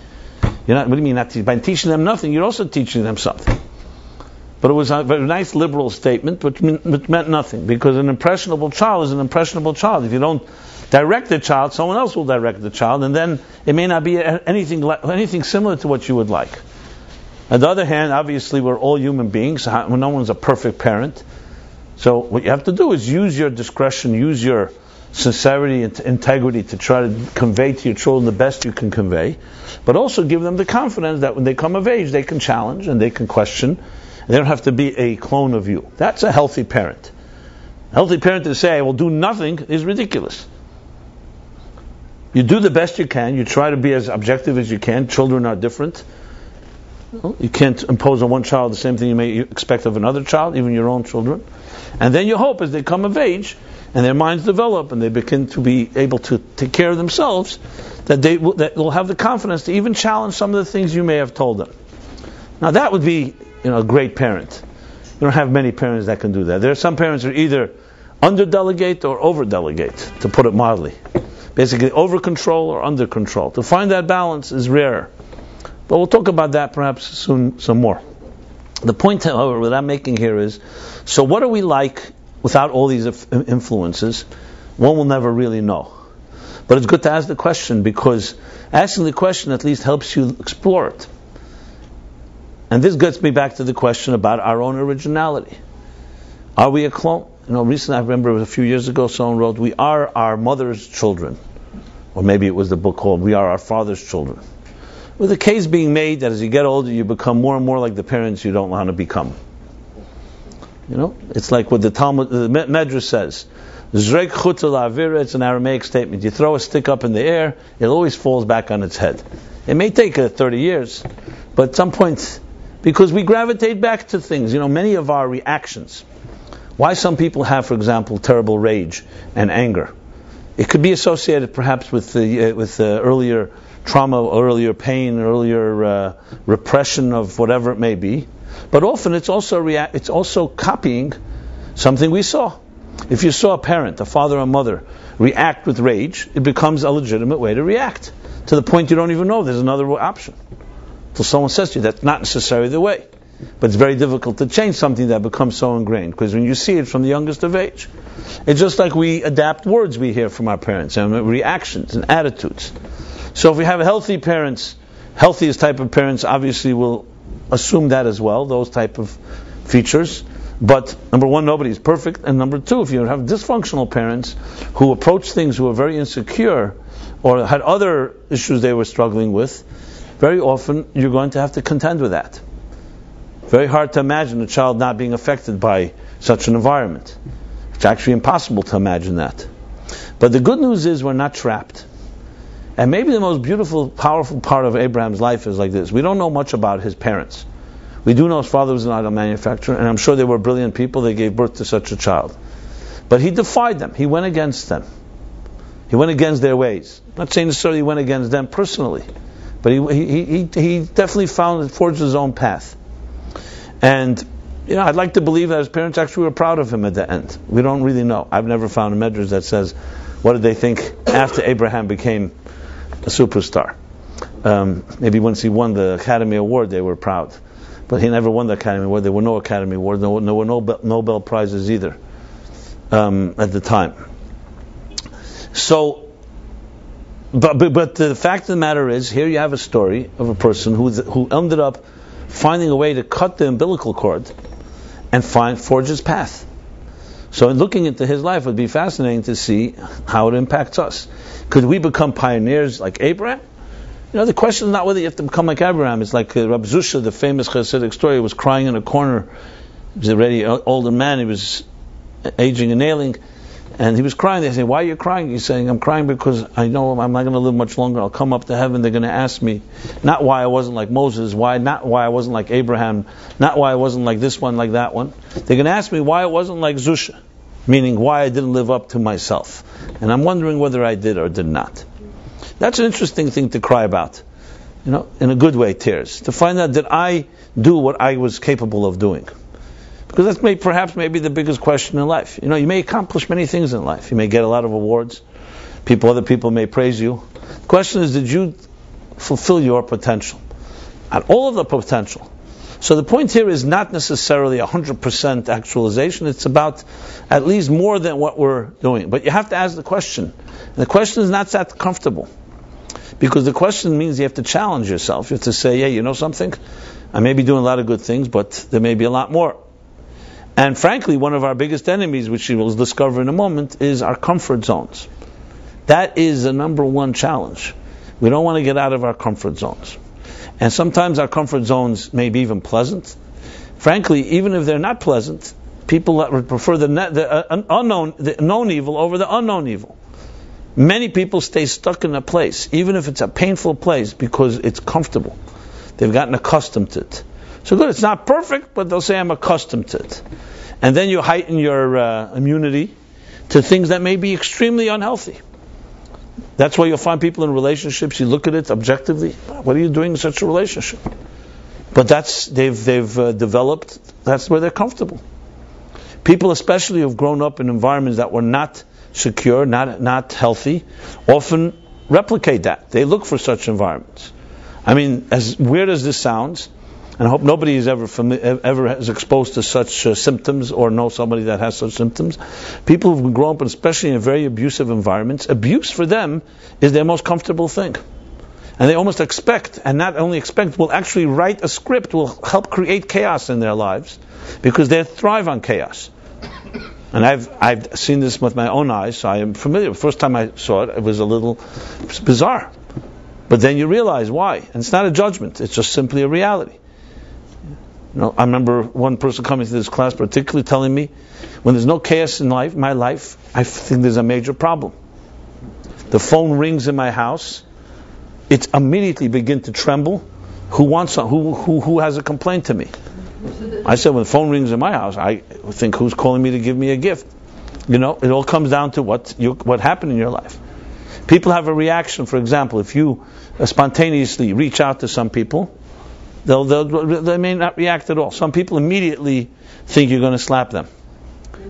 What do you mean not teaching? By teaching them nothing, you're also teaching them something. But it was a very nice liberal statement, which meant nothing, because an impressionable child is an impressionable child. If you don't direct the child, someone else will direct the child, and then it may not be anything similar to what you would like. On the other hand, obviously we're all human beings. No one's a perfect parent. So what you have to do is use your discretion, use your sincerity and integrity to try to convey to your children the best you can convey, but also give them the confidence that when they come of age, they can challenge and they can question, and they don't have to be a clone of you. That's a healthy parent. A healthy parent to say, I will do nothing, is ridiculous. You do the best you can, you try to be as objective as you can. Children are different. You can't impose on one child the same thing you may expect of another child, even your own children. And then you hope as they come of age and their minds develop and they begin to be able to take care of themselves, that they'll have the confidence to even challenge some of the things you may have told them. Now that would be a great parent. You don't have many parents that can do that. There are some parents who either under-delegate or over-delegate, to put it mildly. Basically over-control or under-control. To find that balance is rare. But we'll talk about that perhaps soon some more. The point, however, that I'm making here is, so what are we like without all these influences? One will never really know. But it's good to ask the question, because asking the question at least helps you explore it. And this gets me back to the question about our own originality. Are we a clone? Recently, I remember a few years ago, someone wrote, we are our mother's children. Or maybe it was the book called, We Are Our Father's Children. With a case being made that as you get older, you become more and more like the parents you don't want to become. It's like what the Talmud, the Medrash says. Zrek chutel avira, it's an Aramaic statement. You throw a stick up in the air, it always falls back on its head. It may take 30 years, but at some point, because we gravitate back to things, many of our reactions. Why some people have, for example, terrible rage and anger. It could be associated perhaps with the earlier trauma, earlier pain, earlier repression of whatever it may be. But often it's also copying something we saw. If you saw a parent, a father or mother, react with rage, it becomes a legitimate way to react. To the point you don't even know there's another option. Until someone says to you, that's not necessarily the way. But it's very difficult to change something that becomes so ingrained, because when you see it from the youngest of age, it's just like we adapt words we hear from our parents and reactions and attitudes. So if we have healthy parents, healthiest type of parents obviously will assume that as well, those type of features. But number one, nobody is perfect, and number two, if you have dysfunctional parents who approach things who are very insecure or had other issues they were struggling with, very often you're going to have to contend with that. Very hard to imagine a child not being affected by such an environment. It's actually impossible to imagine that. But the good news is we're not trapped. And maybe the most beautiful, powerful part of Abraham's life is like this. We don't know much about his parents. We do know his father was an auto manufacturer, and I'm sure they were brilliant people. They gave birth to such a child. But he defied them. He went against them. He went against their ways. I'm not saying necessarily he went against them personally, but he definitely forged his own path. And I'd like to believe that his parents actually were proud of him at the end. We don't really know. I've never found a medrash that says what did they think after Abraham became a superstar. Maybe once he won the Academy Award, they were proud. But he never won the Academy Award. There were no Academy Awards. There were no Nobel Prizes either at the time. So, but the fact of the matter is, here you have a story of a person who ended up finding a way to cut the umbilical cord and forge his path. So in looking into his life, it would be fascinating to see how it impacts us. Could we become pioneers like Abraham? The question is not whether you have to become like Abraham. It's like Rabbi Zusha, the famous Hasidic story, was crying in a corner. He was already an older man. He was aging and ailing. And he was crying. They say, "Why are you crying?" He's saying, "I'm crying because I know I'm not going to live much longer. I'll come up to heaven. They're going to ask me, not why I wasn't like Moses, not why I wasn't like Abraham, not why I wasn't like this one, like that one. They're going to ask me why I wasn't like Zusha, meaning why I didn't live up to myself. And I'm wondering whether I did or did not." That's an interesting thing to cry about. In a good way, tears. To find out, did I do what I was capable of doing? Because that's perhaps maybe the biggest question in life. You may accomplish many things in life. You may get a lot of awards. Other people may praise you. The question is, did you fulfill your potential? And all of the potential. So the point here is not necessarily 100% actualization. It's about at least more than what we're doing. But you have to ask the question. And the question is not that comfortable. Because the question means you have to challenge yourself. You have to say, "Hey, you know something? I may be doing a lot of good things, but there may be a lot more." And frankly, one of our biggest enemies, which you will discover in a moment, is our comfort zones. That is the number one challenge. We don't want to get out of our comfort zones. And sometimes our comfort zones may be even pleasant. Frankly, even if they're not pleasant, people that would prefer the known evil over the unknown evil. Many people stay stuck in a place, even if it's a painful place, because it's comfortable. They've gotten accustomed to it. So good, it's not perfect, but they'll say, "I'm accustomed to it." And then you heighten your immunity to things that may be extremely unhealthy. That's why you'll find people in relationships, you look at it objectively, what are you doing in such a relationship? But they've developed, that's where they're comfortable. People especially who've grown up in environments that were not secure, not healthy, often replicate that. They look for such environments. I mean, as weird as this sounds, and I hope nobody is ever is exposed to such symptoms or know somebody that has such symptoms. People who've grown up, especially in very abusive environments, abuse for them is their most comfortable thing. And they almost expect, and not only expect, will actually write a script, will help create chaos in their lives, because they thrive on chaos. And I've seen this with my own eyes, so I am familiar. The first time I saw it, it was a little bizarre. But then you realize why. And it's not a judgment, it's just simply a reality. I remember one person coming to this class particularly telling me, when there's no chaos in my life, I think there's a major problem. The phone rings in my house, it immediately begins to tremble. Who has a complaint to me? I said, when the phone rings in my house, I think, who's calling me to give me a gift? It all comes down to what happened in your life. People have a reaction. For example, if you spontaneously reach out to some people, they may not react at all. Some people immediately think you're going to slap them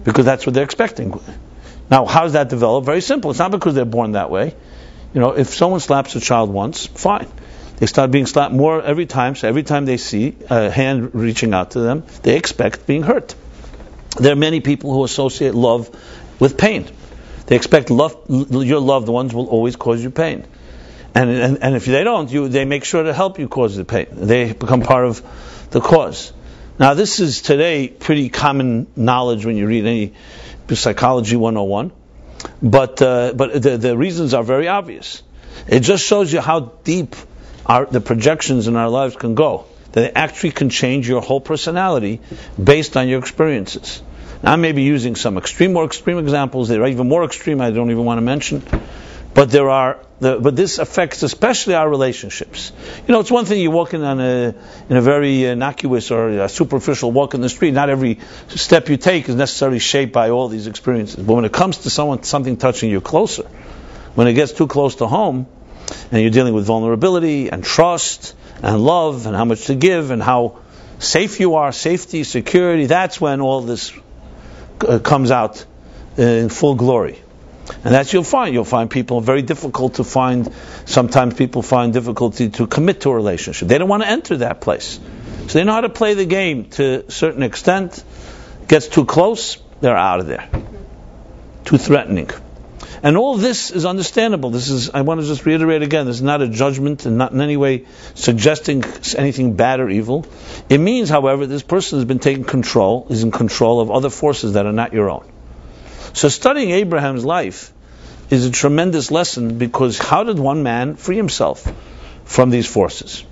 because that's what they're expecting. Now, how does that develop? Very simple. It's not because they're born that way. If someone slaps a child once, fine. They start being slapped more every time. So every time they see a hand reaching out to them, they expect being hurt. There are many people who associate love with pain. They expect your loved ones will always cause you pain. And if they don't, they make sure to help you cause the pain. They become part of the cause. Now, this is today pretty common knowledge when you read any Psychology 101. But the reasons are very obvious. It just shows you how deep the projections in our lives can go. That they actually can change your whole personality based on your experiences. Now, I may be using some more extreme examples. There are even more extreme I don't even want to mention. But but this affects especially our relationships. It's one thing you walk in a very innocuous or a superficial walk in the street. Not every step you take is necessarily shaped by all these experiences. But when it comes to something touching you closer, when it gets too close to home, and you're dealing with vulnerability and trust and love and how much to give and how safe you are, safety, security, that's when all this comes out in full glory. And that's you'll find people very difficult to find. Sometimes people find difficulty to commit to a relationship. They don't want to enter that place. So they know how to play the game to a certain extent. Gets too close, they're out of there. Too threatening. And all this is understandable. I want to just reiterate again, this is not a judgment and not in any way suggesting anything bad or evil. It means, however, this person has been taking control, is in control of other forces that are not your own. So studying Abraham's life is a tremendous lesson, because how did one man free himself from these forces?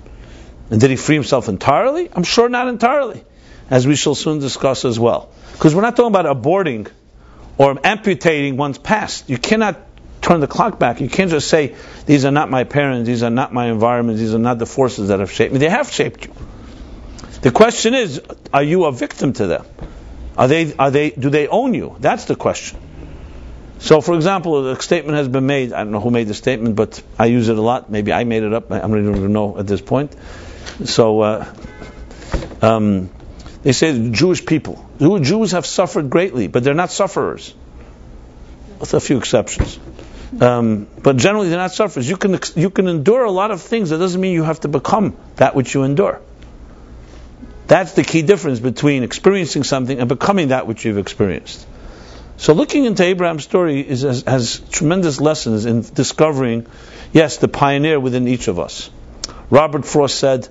And did he free himself entirely? I'm sure not entirely, as we shall soon discuss as well. Because we're not talking about aborting or amputating one's past. You cannot turn the clock back. You can't just say, these are not my parents, these are not my environment, these are not the forces that have shaped me. They have shaped you. The question is, are you a victim to them? Do they own you? That's the question. So, for example, a statement has been made. I don't know who made the statement, but I use it a lot. Maybe I made it up. I don't even know at this point. So, they say the Jewish people. Jews have suffered greatly, but they're not sufferers. With a few exceptions. But generally they're not sufferers. You can endure a lot of things. That doesn't mean you have to become that which you endure. That's the key difference between experiencing something and becoming that which you've experienced. So looking into Abraham's story has tremendous lessons in discovering, yes, the pioneer within each of us. Robert Frost said,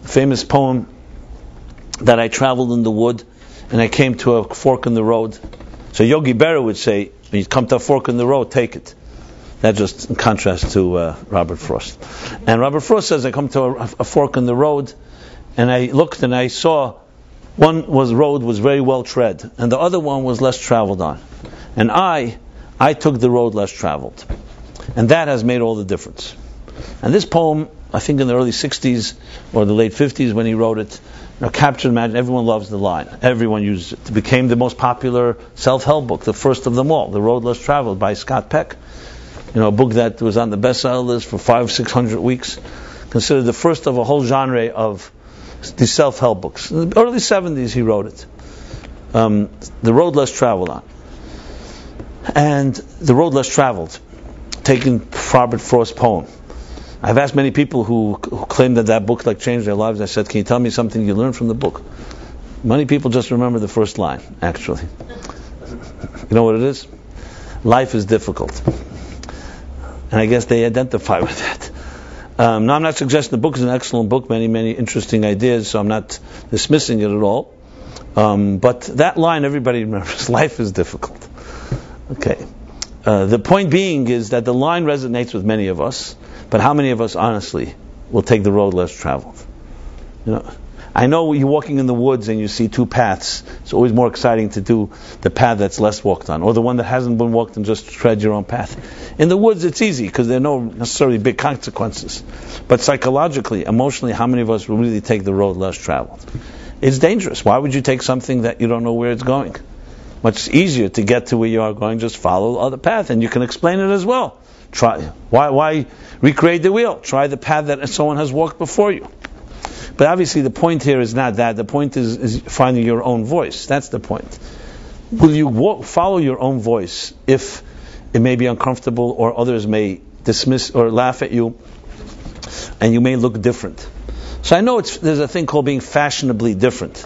the famous poem, that I traveled in the wood and I came to a fork in the road. So Yogi Berra would say, when you come to a fork in the road, take it. That just in contrast to Robert Frost. And Robert Frost says, I come to a fork in the road and I looked and I saw one road was very well tread, and the other one was less traveled on. And I took the road less traveled. And that has made all the difference. And this poem, I think in the early 60s or the late 50s when he wrote it, captured, imagine, everyone loves the line. Everyone uses it. It became the most popular self-help book, the first of them all, The Road Less Traveled by Scott Peck. A book that was on the bestseller list for 500-600 weeks. Considered the first of a whole genre of these self-help books. In the early 70s he wrote it. The Road Less Traveled on. And The Road Less Traveled, taking Robert Frost's poem. I've asked many people who claim that book changed their lives. I said, can you tell me something you learned from the book? Many people just remember the first line, actually. You know what it is? Life is difficult. And I guess they identify with that. Now, I'm not suggesting the book is an excellent book, many interesting ideas, so I'm not dismissing it at all. But that line everybody remembers, life is difficult. Okay. The point being is that the line resonates with many of us, but how many of us, honestly, will take the road less traveled? I know you're walking in the woods and you see two paths. It's always more exciting to do the path that's less walked on, or the one that hasn't been walked and just tread your own path. In the woods, it's easy because there are no necessarily big consequences. But psychologically, emotionally, how many of us will really take the road less traveled? It's dangerous. Why would you take something that you don't know where it's going? Much easier to get to where you are going, just follow the other path, and you can explain it as well. Why recreate the wheel? Try the path that someone has walked before you. But obviously the point here is not that. The point is finding your own voice. That's the point. Will you follow your own voice if it may be uncomfortable, or others may dismiss or laugh at you, and you may look different? So I know there's a thing called being fashionably different.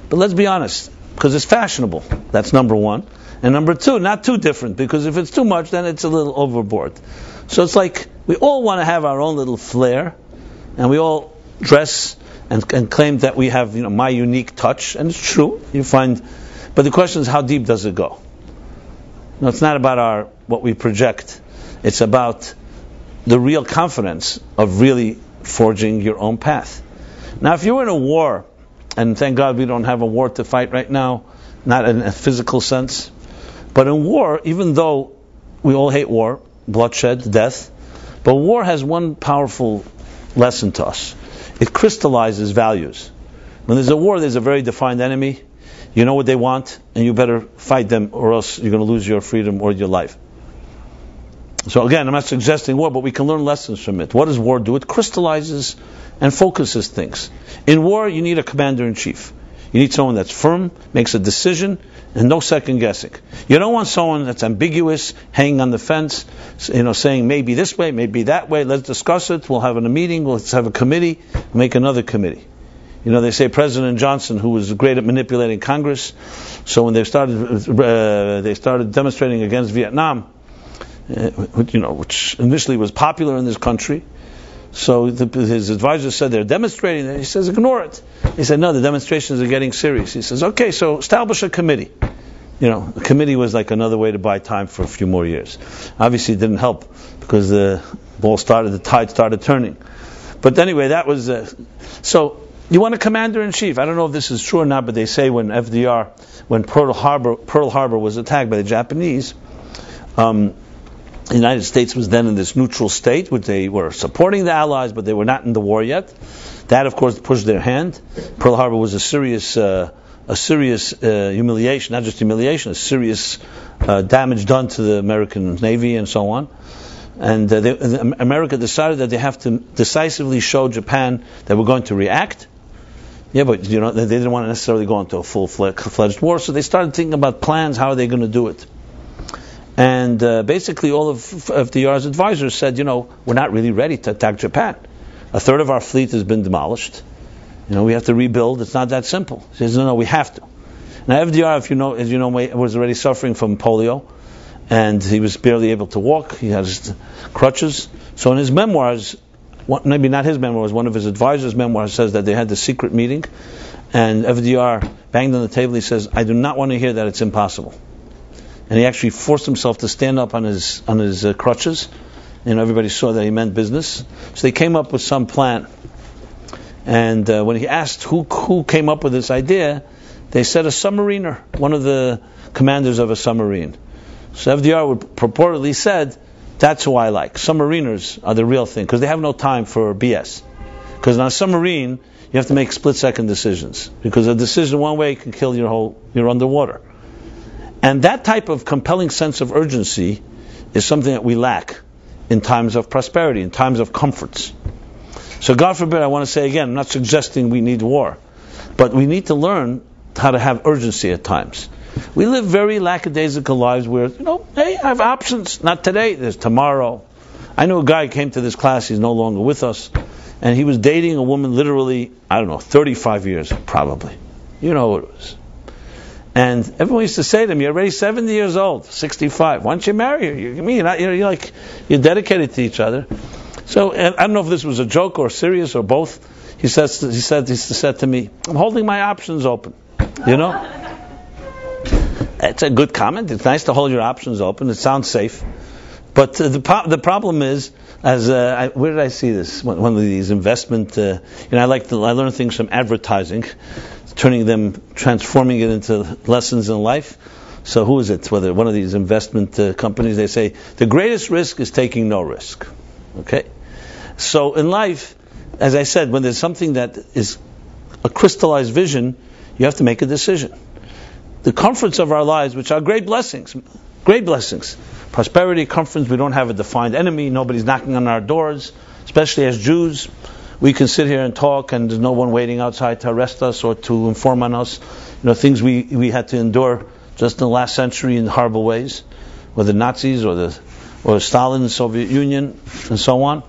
But let's be honest, because it's fashionable. That's number one. And number two, not too different, because if it's too much, then it's a little overboard. So it's like we all want to have our own little flair, and we all dress and claim that we have, my unique touch, and it's true. But the question is, how deep does it go? It's not about what we project. It's about the real confidence of really forging your own path. Now, if you're in a war, and thank God we don't have a war to fight right now, not in a physical sense, but in war, even though we all hate war, bloodshed, death, but war has one powerful lesson to us. It crystallizes values. When there's a war, there's a very defined enemy. You know what they want, and you better fight them, or else you're going to lose your freedom or your life. So again, I'm not suggesting war, but we can learn lessons from it. What does war do? It crystallizes and focuses things. In war, you need a commander-in-chief. You need someone that's firm, makes a decision, and no second guessing. You don't want someone that's ambiguous, hanging on the fence, saying maybe this way, maybe that way. Let's discuss it. We'll have a meeting. Let's have a committee. Make another committee. They say President Johnson, who was great at manipulating Congress, so when they started demonstrating against Vietnam, which initially was popular in this country. So his advisor said they're demonstrating, and he says ignore it. He said no, the demonstrations are getting serious. He says okay, so establish a committee. A committee was like another way to buy time for a few more years. Obviously it didn't help because the tide started turning. But anyway, that was so you want a commander-in-chief. I don't know if this is true or not, but they say when Pearl Harbor was attacked by the Japanese, the United States was then in this neutral state, which they were supporting the Allies, but they were not in the war yet. That, of course, pushed their hand. Pearl Harbor was a serious humiliation, not just humiliation, a serious damage done to the American Navy and so on. And America decided that they have to decisively show Japan that we're going to react. Yeah, but they didn't want to necessarily go into a full-fledged war, so they started thinking about plans. How are they going to do it? And basically, all of FDR's advisors said, we're not really ready to attack Japan. A third of our fleet has been demolished. We have to rebuild. It's not that simple. He says, no, we have to. Now, FDR, as you know, was already suffering from polio, and he was barely able to walk. He has crutches. So in his memoirs, maybe not his memoirs, one of his advisors' memoirs says that they had this secret meeting, and FDR banged on the table. He says, I do not want to hear that it's impossible. And he actually forced himself to stand up on his crutches. Everybody saw that he meant business. So they came up with some plan. And when he asked who came up with this idea, they said a submariner, one of the commanders of a submarine. So FDR would purportedly said, that's who I like. Submariners are the real thing, because they have no time for BS. Because on a submarine, you have to make split-second decisions, because a decision one way can kill you're underwater. And that type of compelling sense of urgency is something that we lack in times of prosperity, in times of comforts. So God forbid, I want to say again, I'm not suggesting we need war, but we need to learn how to have urgency at times. We live very lackadaisical lives where, hey, I have options. Not today, there's tomorrow. I know a guy who came to this class, he's no longer with us, and he was dating a woman literally, 35 years probably. You know who it was. And everyone used to say to him, you're already 70 years old, 65. Why don't you marry her? You're dedicated to each other. So, and I don't know if this was a joke or serious or both. He said to me, I'm holding my options open. It's a good comment. It's nice to hold your options open. It sounds safe. But the problem is, where did I see this? One of these investment. I learn things from advertising, transforming it into lessons in life. So who is it? Whether one of these investment companies, they say the greatest risk is taking no risk. Okay. So in life, as I said, when there's something that is a crystallized vision, you have to make a decision. The comforts of our lives, which are great blessings, prosperity, comforts, we don't have a defined enemy, nobody's knocking on our doors, especially as Jews. We can sit here and talk, and there's no one waiting outside to arrest us or to inform on us. Things we had to endure just in the last century in horrible ways, whether Nazis or Stalin, the Soviet Union, and so on,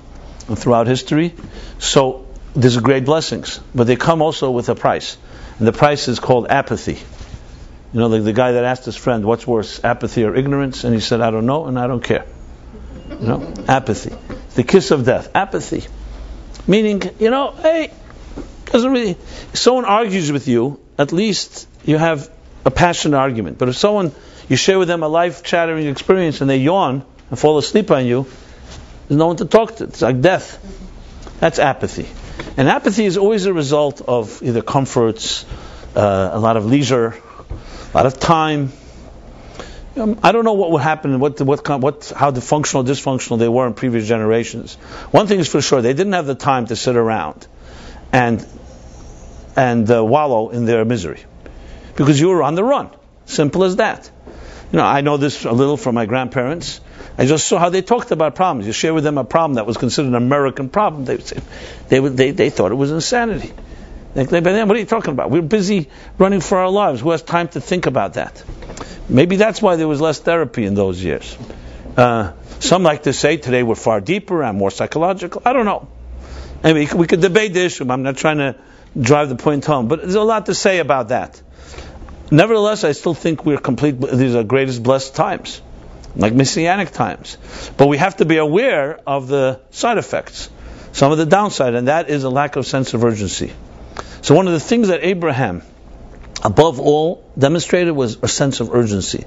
and throughout history. So there's great blessings, but they come also with a price, and the price is called apathy. Like the guy that asked his friend, what's worse, apathy or ignorance? And he said, I don't know and I don't care. Apathy. The kiss of death. Apathy. Meaning, hey, doesn't really. If someone argues with you, at least you have a passionate argument. But if you share with them a life-shattering experience and they yawn and fall asleep on you, there's no one to talk to. It's like death. That's apathy. And apathy is always a result of either comforts, a lot of leisure, a lot of time. I don't know what would happen and how functional, dysfunctional they were in previous generations. One thing is for sure, they didn't have the time to sit around and wallow in their misery, because you were on the run. Simple as that. I know this a little from my grandparents. I just saw how they talked about problems. You share with them a problem that was considered an American problem, they thought it was insanity. What are you talking about? We're busy running for our lives. Who has time to think about that? Maybe that's why there was less therapy in those years. Some like to say today we're far deeper and more psychological. I don't know. Anyway, we could debate the issue. I'm not trying to drive the point home, but there's a lot to say about that. Nevertheless, I still think these are greatest blessed times, like messianic times. But we have to be aware of the side effects, some of the downside, and that is a lack of sense of urgency. So one of the things that Abraham, above all, demonstrated was a sense of urgency.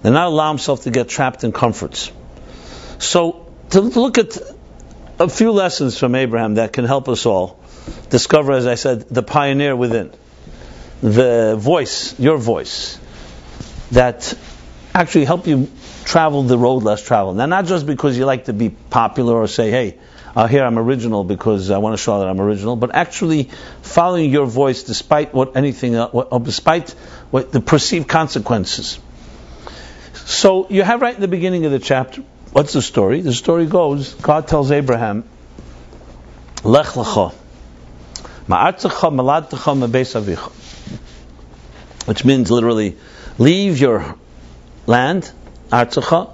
Did not allow himself to get trapped in comforts. So to look at a few lessons from Abraham that can help us all discover, as I said, the pioneer within. The voice, your voice, that actually help you travel the road less traveled. Now, not just because you like to be popular or say, hey, here I'm original because I want to show that I'm original, but actually following your voice despite despite what the perceived consequences. So you have right in the beginning of the chapter, what's the story? The story goes, God tells Abraham, Lech lecha, ma'artzecha meladtecha mebeis avicha, which means literally, leave your land, artzecha,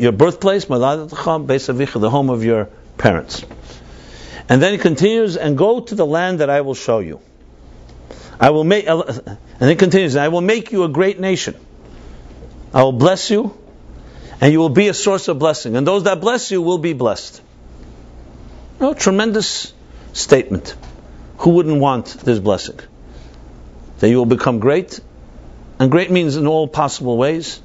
your birthplace, meladtecha beis avicha, the home of your parents. And then he continues, and go to the land that I will show you. And he continues, I will make you a great nation. I will bless you, and you will be a source of blessing. And those that bless you will be blessed. Tremendous statement. Who wouldn't want this blessing? That you will become great, and great means in all possible ways,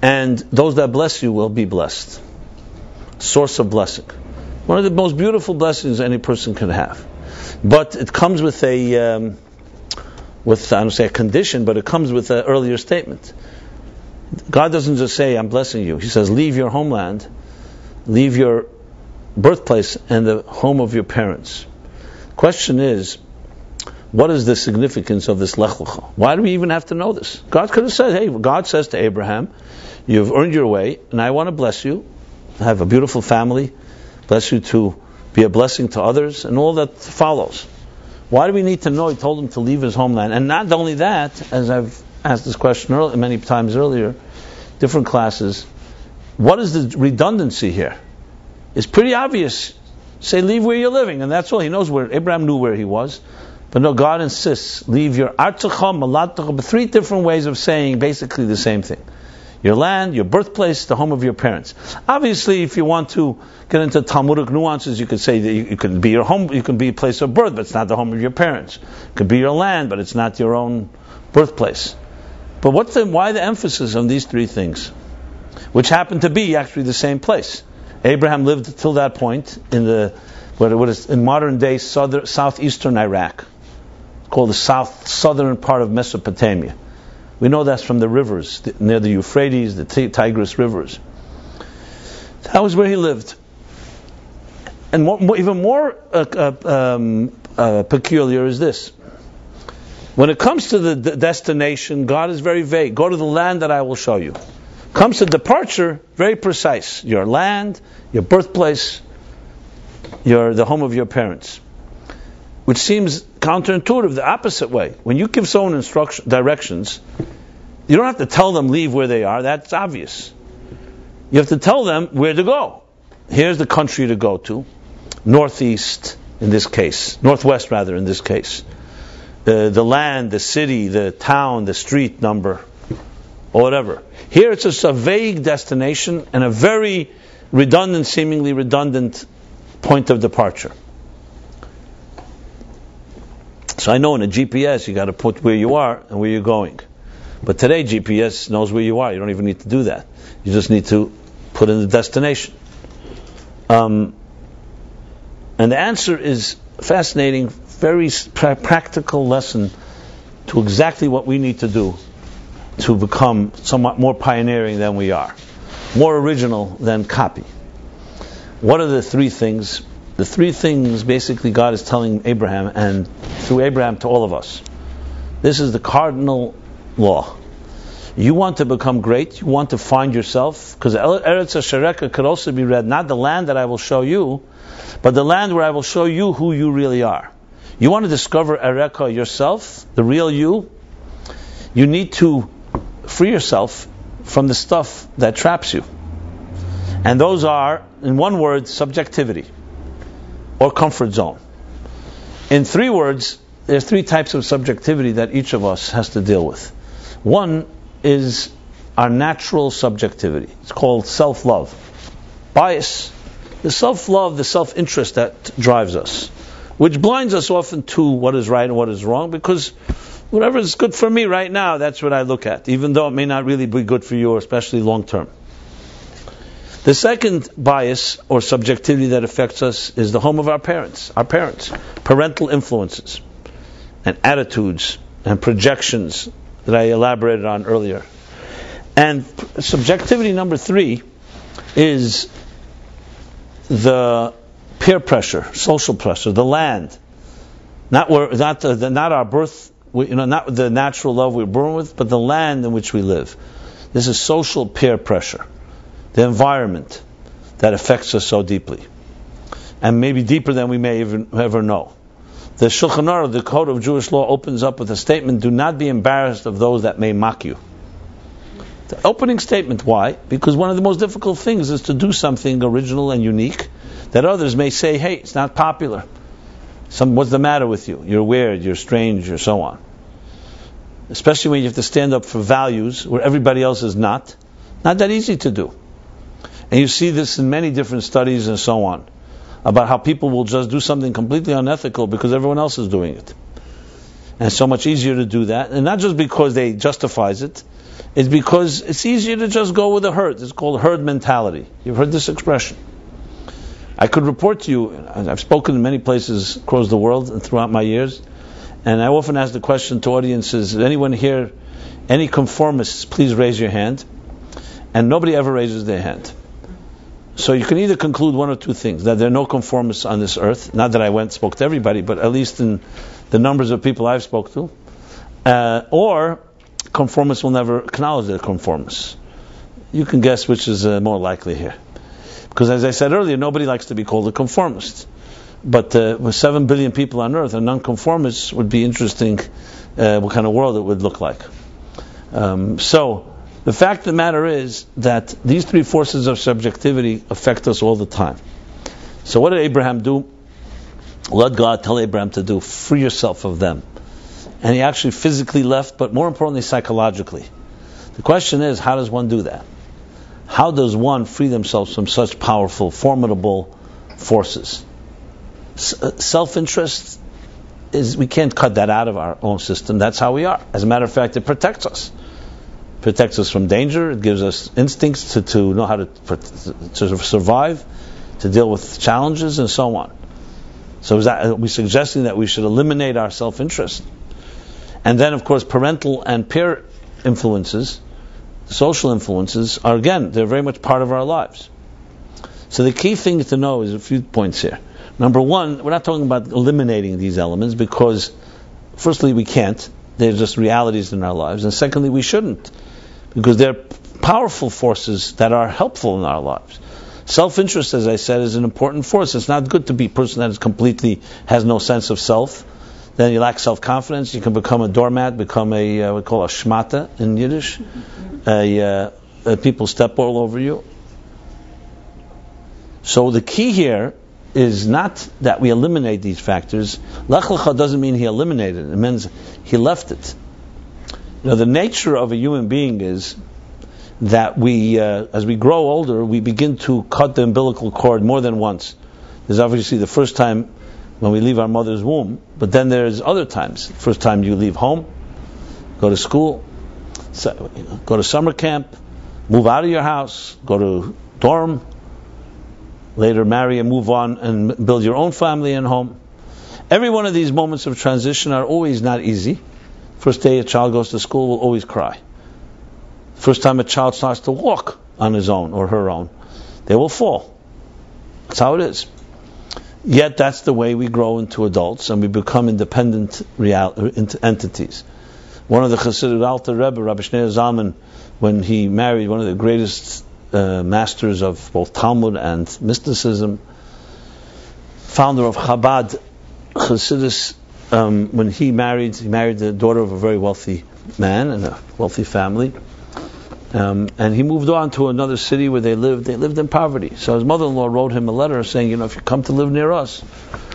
and those that bless you will be blessed. Source of blessing. One of the most beautiful blessings any person can have. But it comes with I don't say a condition, but it comes with an earlier statement. God doesn't just say, I'm blessing you. He says, leave your homeland, leave your birthplace and the home of your parents. Question is, what is the significance of this Lech Lecha? Why do we even have to know this? God could have said, hey, God says to Abraham, you've earned your way, and I want to bless you, have a beautiful family, bless you to be a blessing to others, and all that follows. Why do we need to know he told him to leave his homeland? And not only that, as I've asked this question many times earlier, different classes, what is the redundancy here? It's pretty obvious. Say, leave where you're living, and that's all. He knows where. Abraham knew where he was. But no, God insists, leave your artzecha, meladtecha, but three different ways of saying basically the same thing. Your land, your birthplace, the home of your parents. Obviously, if you want to get into Talmudic nuances, you could say that you can be your home, you can be a place of birth, but it's not the home of your parents. It could be your land, but it's not your own birthplace. But why the emphasis on these three things? Which happen to be actually the same place. Abraham lived till that point in what is in modern day southeastern Iraq, called the southern part of Mesopotamia. We know that's from the rivers near the Euphrates, the Tigris rivers. That was where he lived. And even more peculiar is this. When it comes to the destination, God is very vague. Go to the land that I will show you. Comes to departure, very precise. Your land, your birthplace, the home of your parents. Which seems counterintuitive, the opposite way. When you give someone directions, you don't have to tell them leave where they are. That's obvious. You have to tell them where to go. Here's the country to go to. Northeast, in this case. Northwest, rather, in this case. The land, the city, the town, the street number, or whatever. Here it's just a vague destination and a very seemingly redundant point of departure. So I know in a GPS you got to put where you are and where you're going. But today GPS knows where you are. You don't even need to do that. You just need to put in the destination. And the answer is fascinating, very practical lesson to exactly what we need to do to become somewhat more pioneering than we are. More original than copy. What are the three things? The three things basically God is telling Abraham, and through Abraham to all of us. This is the cardinal law. You want to become great, you want to find yourself, because Eretz HaShereka could also be read, not the land that I will show you, but the land where I will show you who you really are. You want to discover Ereka yourself, the real you, you need to free yourself from the stuff that traps you. And those are, in one word, subjectivity or comfort zone. In three words, there's three types of subjectivity that each of us has to deal with. One is our natural subjectivity. It's called self-love. Bias, the self-love, the self-interest that drives us, which blinds us often to what is right and what is wrong, because whatever is good for me right now, that's what I look at, even though it may not really be good for you, especially long term. The second bias or subjectivity that affects us is the home of our parents, parental influences and attitudes and projections that I elaborated on earlier. And subjectivity number 3 is the peer pressure, social pressure, the land, not our birth, not the natural love we're born with, but the land in which we live. This is social peer pressure, the environment that affects us so deeply, and maybe deeper than we may even ever know. The Shulchan Aruch, the Code of Jewish Law, opens up with a statement: "Do not be embarrassed of those that may mock you." The opening statement. Why? Because one of the most difficult things is to do something original and unique that others may say, "Hey, it's not popular. What's the matter with you? You're weird, you're strange, you're so on." Especially when you have to stand up for values where everybody else is not that easy to do. And you see this in many different studies and so on, about how people will just do something completely unethical because everyone else is doing it. And it's so much easier to do that. And not just because they justifies it, it's because it's easier to just go with the herd. It's called herd mentality. You've heard this expression. I could report to you, I've spoken in many places across the world and throughout my years, and I often ask the question to audiences: is anyone here, any conformists, please raise your hand? And nobody ever raises their hand. So you can either conclude one or two things: that there are no conformists on this earth, not that I spoke to everybody, but at least in the numbers of people I've spoke to, or conformists will never acknowledge they're conformists. You can guess which is more likely here. Because as I said earlier, nobody likes to be called a conformist. But with 7 billion people on earth, a non-conformist would be interesting, what kind of world it would look like. So, the fact of the matter is that these 3 forces of subjectivity affect us all the time. So what did Abraham do? What did God tell Abraham to do? Free yourself of them. And he actually physically left, but more importantly, psychologically. The question is, how does one do that? How does one free themselves from such powerful, formidable forces? Self-interest we can't cut that out of our own system. That's how we are. As a matter of fact, it protects us. It protects us from danger. It gives us instincts to know how to survive, to deal with challenges, and so on. So are we suggesting that we should eliminate our self-interest? And then, of course, parental and peer influences, social influences, are, again, they're very much part of our lives. So the key thing to know is a few points here. Number one, we're not talking about eliminating these elements because, firstly, we can't. They're just realities in our lives. And secondly, we shouldn't, because they're powerful forces that are helpful in our lives. Self-interest, as I said, is an important force. It's not good to be a person that is completely has no sense of self. Then you lack self-confidence. You can become a doormat, become we call a shmata in Yiddish. People step all over you. So the key here is not that we eliminate these factors. Lech lecha doesn't mean he eliminated it. It means he left it. The nature of a human being is that we, as we grow older, we begin to cut the umbilical cord more than once. There's obviously the first time when we leave our mother's womb, but then there's other times. First time you leave home, go to school, go to summer camp, move out of your house, go to dorm, later marry and move on and build your own family and home. Every one of these moments of transition are always not easy. First day a child goes to school will always cry. First time a child starts to walk on his own or her own, they will fall. That's how it is. Yet that's the way we grow into adults and we become independent entities. One of the Hasidic Alter Rebbe, Rabbi Shneur Zalman, when he married one of the greatest masters of both Talmud and mysticism, founder of Chabad Hasidus, when he married the daughter of a very wealthy man and a wealthy family, and he moved on to another city where they lived in poverty. So his mother-in-law wrote him a letter saying, if you come to live near us,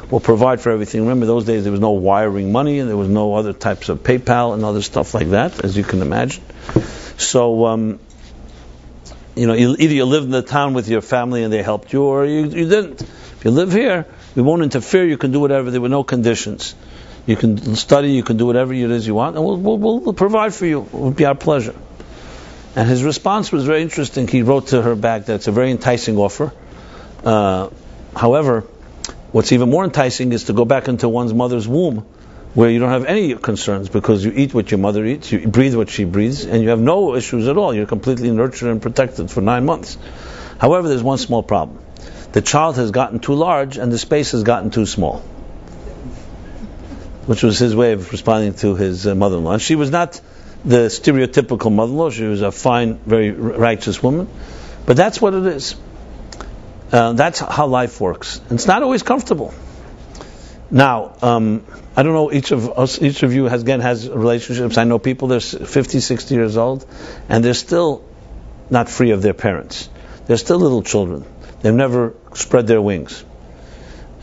we'll provide for everything. Remember, those days there was no wiring money and there was no other types of PayPal and other stuff like that, as you can imagine. So either you lived in the town with your family and they helped you, or you didn't. If you live here, we won't interfere. You can do whatever. There were no conditions. You can study. You can do whatever it is you want, and we'll provide for you. It would be our pleasure. And his response was very interesting. He wrote to her back that it's a very enticing offer. However, what's even more enticing is to go back into one's mother's womb, where you don't have any concerns, because you eat what your mother eats, you breathe what she breathes, and you have no issues at all. You're completely nurtured and protected for 9 months. However, there's one small problem. The child has gotten too large and the space has gotten too small. Which was his way of responding to his mother-in-law. And she was not the stereotypical mother-in-law. She was a fine, very righteous woman. But that's what it is. That's how life works. And it's not always comfortable. Now, I don't know, each of you has relationships. I know people, they're 50, 60 years old, and they're still not free of their parents. They're still little children. They've never spread their wings.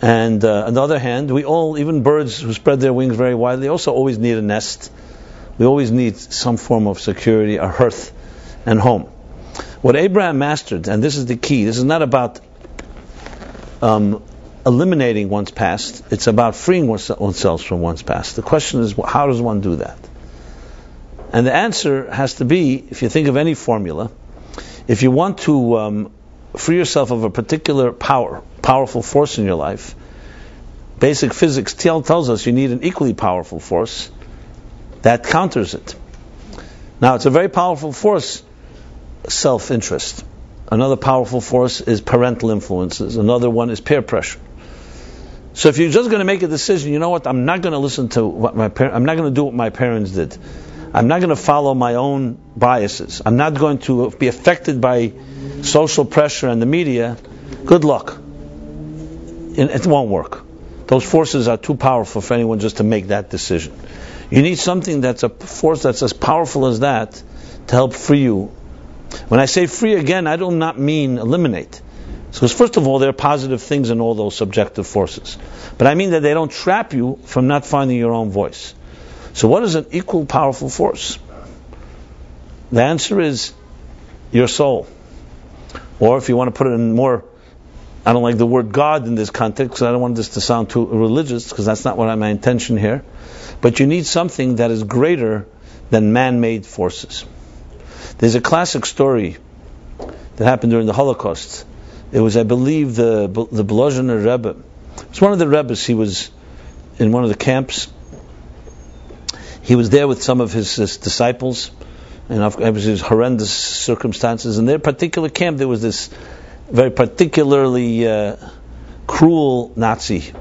And on the other hand, we all, even birds who spread their wings very widely, also always need a nest. We always need some form of security, a hearth and home. What Abraham mastered, and this is the key, this is not about eliminating one's past, it's about freeing oneself from one's past. The question is, how does one do that? And the answer has to be, if you think of any formula, if you want to free yourself of a particular powerful force in your life, basic physics tells us you need an equally powerful force that counters it. Now, it's a very powerful force, self-interest. Another powerful force is parental influences. Another one is peer pressure. So if you're just going to make a decision, you know what, I'm not going to listen to what I'm not going to do what my parents did. I'm not going to follow my own biases. I'm not going to be affected by social pressure and the media. Good luck. It won't work. Those forces are too powerful for anyone just to make that decision. You need something that's a force that's as powerful as that to help free you. When I say free, again, I do not mean eliminate. Because first of all, there are positive things in all those subjective forces. But I mean that they don't trap you from not finding your own voice. So what is an equal powerful force? The answer is your soul. Or if you want to put it in more, I don't like the word God in this context, because I don't want this to sound too religious, because that's not what my intention here. But you need something that is greater than man-made forces. There's a classic story that happened during the Holocaust. It was, I believe, the Blozhener Rebbe. It's one of the Rebbes. He was in one of the camps. He was there with some of his disciples, and it was horrendous circumstances. In their particular camp, there was this very particularly cruel Nazi.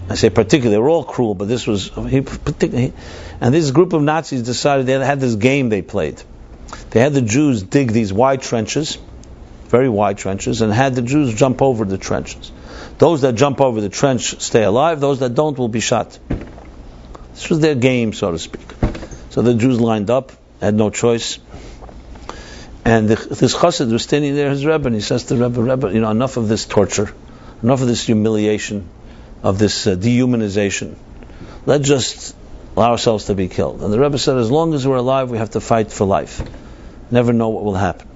I say particular, they were all cruel, but this was and this group of Nazis decided, they had this game they played. They had the Jews dig these wide trenches, very wide trenches, and had the Jews jump over the trenches. Those that jump over the trench stay alive, those that don't will be shot. This was their game, so to speak. So the Jews lined up, had no choice. And this chassid was standing there, his Rebbe, and he says to Rebbe, enough of this torture, enough of this humiliation, of this dehumanization. Let's just allow ourselves to be killed. And the Rebbe said, as long as we're alive, we have to fight for life. Never know what will happen.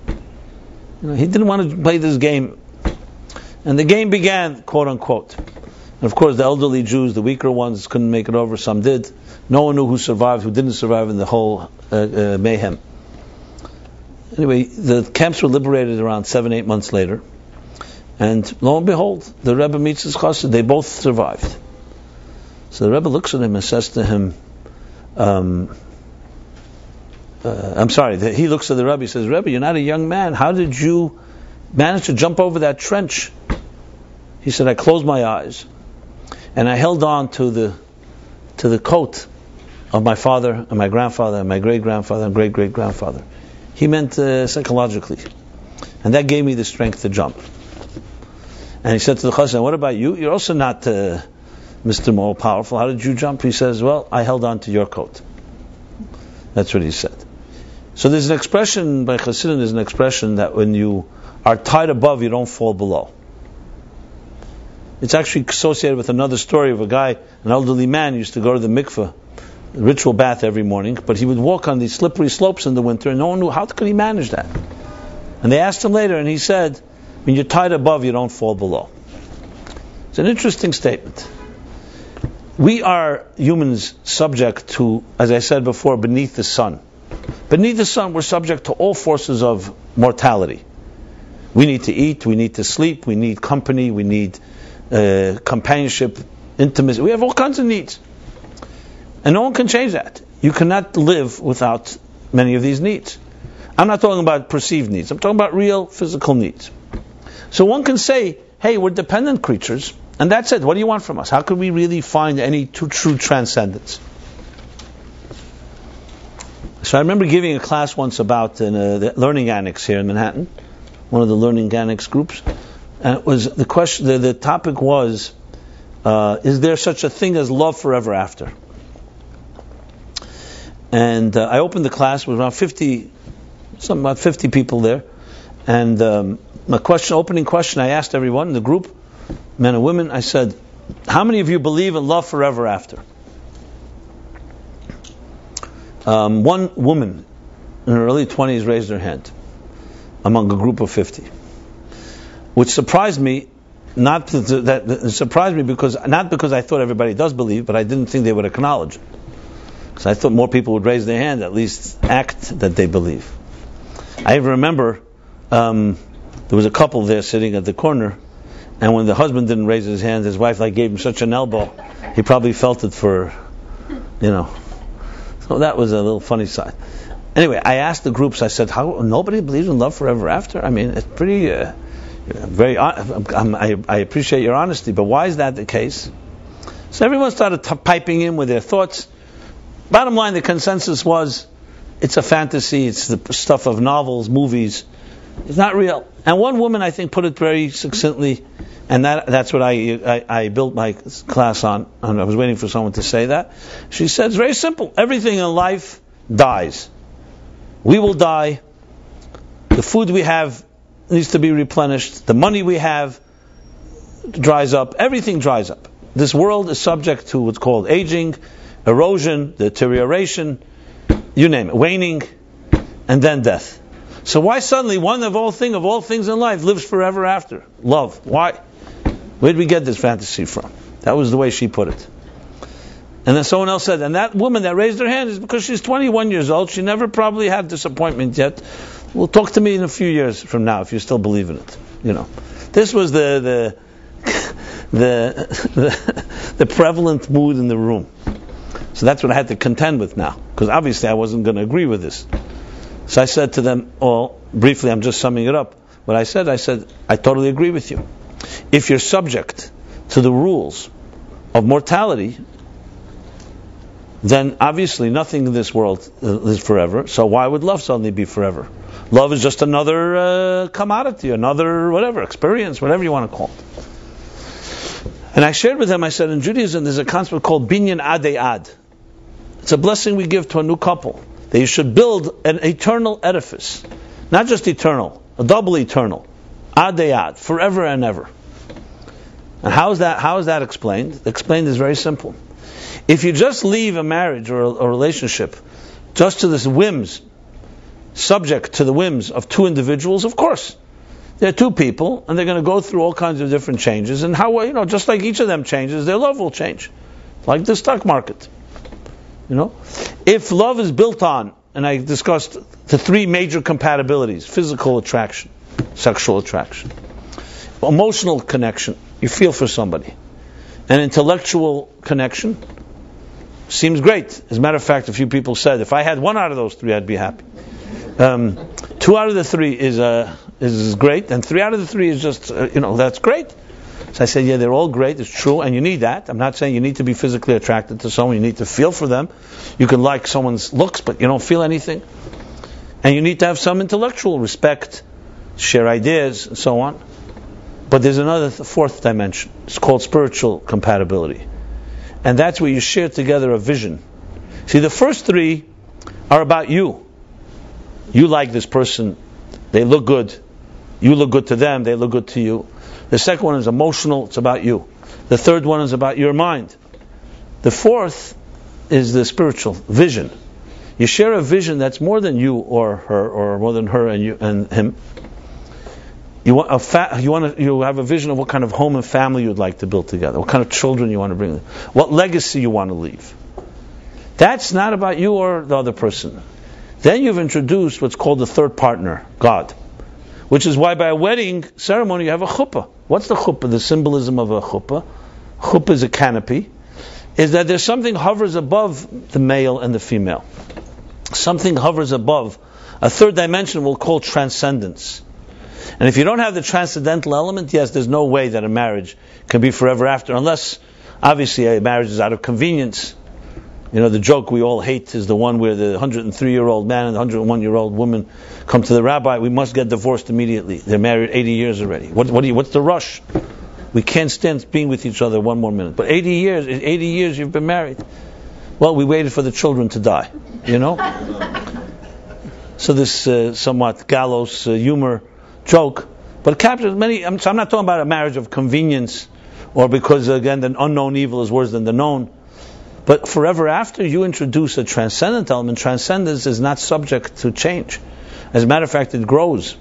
He didn't want to play this game. And the game began, quote unquote. And of course, the elderly Jews, the weaker ones, couldn't make it over. Some did. No one knew who survived, who didn't survive in the whole mayhem. Anyway, the camps were liberated around 7-8 months later. And lo and behold, the Rebbe meets his chassid. They both survived. So the Rebbe looks at him and says to him, he looks at the Rebbe, he says, Rebbe, you're not a young man. How did you manage to jump over that trench? He said, I closed my eyes and I held on to the coat of my father and my grandfather and my great-grandfather and great-great-grandfather. He meant psychologically. And that gave me the strength to jump. And he said to the chassid, what about you? You're also not Mr. More Powerful. How did you jump? He says, well, I held on to your coat. That's what he said. So there's an expression by Chassidim, there's an expression that when you are tied above, you don't fall below. It's actually associated with another story of a guy, an elderly man, used to go to the mikveh, a ritual bath every morning, but he would walk on these slippery slopes in the winter, and no one knew how could he manage that. And they asked him later, and he said, when you're tied above, you don't fall below. It's an interesting statement. We are humans subject to, as I said before, beneath the sun. Beneath the sun, we're subject to all forces of mortality. We need to eat, we need to sleep, we need company, we need companionship, intimacy. We have all kinds of needs. And no one can change that. You cannot live without many of these needs. I'm not talking about perceived needs. I'm talking about real physical needs. So one can say, hey, we're dependent creatures, and that's it. What do you want from us? How could we really find any true transcendence? So I remember giving a class once about the Learning Annex here in Manhattan, one of the Learning Annex groups, and it was the question. The topic was, is there such a thing as love forever after? And I opened the class with around 50 people there, and my opening question, I asked everyone in the group, men and women, I said, how many of you believe in love forever after? One woman in her early 20s raised her hand among a group of 50, which surprised me. It surprised me not because I thought everybody does believe, but I didn't think they would acknowledge it. Because I thought more people would raise their hand, at least act that they believe. I even remember there was a couple there sitting at the corner, and when the husband didn't raise his hand, his wife gave him such an elbow, he probably felt it for, So that was a little funny side. Anyway, I asked the groups, I said, how nobody believes in love forever after? I mean, it's pretty, I appreciate your honesty, but why is that the case? So everyone started piping in with their thoughts. Bottom line, the consensus was, it's a fantasy, it's the stuff of novels, movies, it's not real. And one woman, I think, put it very succinctly, and that's what I built my class on, and I was waiting for someone to say that. She said, it's very simple. Everything in life dies. We will die. The food we have needs to be replenished. The money we have dries up. Everything dries up. This world is subject to what's called aging, erosion, deterioration, you name it, waning, and then death. So why suddenly one of all things in life lives forever after? Love. Why? Where did we get this fantasy from? That was the way she put it. And then someone else said, and that woman that raised her hand is because she's 21 years old. She never probably had disappointment yet. Well, talk to me in a few years from now if you still believe in it. This was the prevalent mood in the room. So that's what I had to contend with now, because obviously I wasn't going to agree with this. So I said to them all, briefly, I'm just summing it up. What I said, I totally agree with you. If you're subject to the rules of mortality, then obviously nothing in this world is forever. So why would love suddenly be forever? Love is just another commodity, another whatever, experience, whatever you want to call it. And I shared with them, I said, in Judaism there's a concept called binyan adei ad. It's a blessing we give to a new couple, that you should build an eternal edifice. Not just eternal, a double eternal. Adei ad, forever and ever. And how is that explained? Explained is very simple. If you just leave a marriage or a relationship just to the whims, subject to the whims of two individuals, of course, they're two people, and they're going to go through all kinds of different changes, and how, just like each of them changes, their love will change. Like the stock market. If love is built on, and I discussed the three major compatibilities: physical attraction, sexual attraction, emotional connection, you feel for somebody, and intellectual connection, seems great. As a matter of fact, a few people said, if I had one out of those three, I'd be happy. 2 out of the 3 is great, and 3 out of the 3 is just, that's great. So I said, yeah, they're all great, it's true, and you need that. I'm not saying you need to be physically attracted to someone, you need to feel for them. You can like someone's looks, but you don't feel anything. And you need to have some intellectual respect, share ideas, and so on. But there's another fourth dimension. It's called spiritual compatibility. And that's where you share together a vision. See, the first 3 are about you. You like this person, they look good. You look good to them, they look good to you. The second one is emotional, it's about you. The third one is about your mind. The fourth is the spiritual vision. You share a vision that's more than you or her, or more than her and you and him. You have a vision of what kind of home and family you'd like to build together, what kind of children you want to bring, what legacy you want to leave. That's not about you or the other person. then you've introduced what's called the third partner, God. Which is why by a wedding ceremony you have a chuppah. What's the chuppah? The symbolism of a chuppah. Chuppah is a canopy. Is that there's something hovers above the male and the female. Something hovers above. A third dimension we'll call transcendence. And if you don't have the transcendental element, yes, there's no way that a marriage can be forever after, unless, obviously, a marriage is out of convenience. You know, the joke we all hate is the one where the 103-year-old man and the 101-year-old woman come to the rabbi, we must get divorced immediately. They're married 80 years already. What's the rush? We can't stand being with each other one more minute. But 80 years you've been married. Well, we waited for the children to die, you know? So this somewhat gallows humor joke, but it captures many. So I'm not talking about a marriage of convenience, or because, again, the unknown evil is worse than the known. But forever after, you introduce a transcendent element. Transcendence is not subject to change. As a matter of fact, it grows.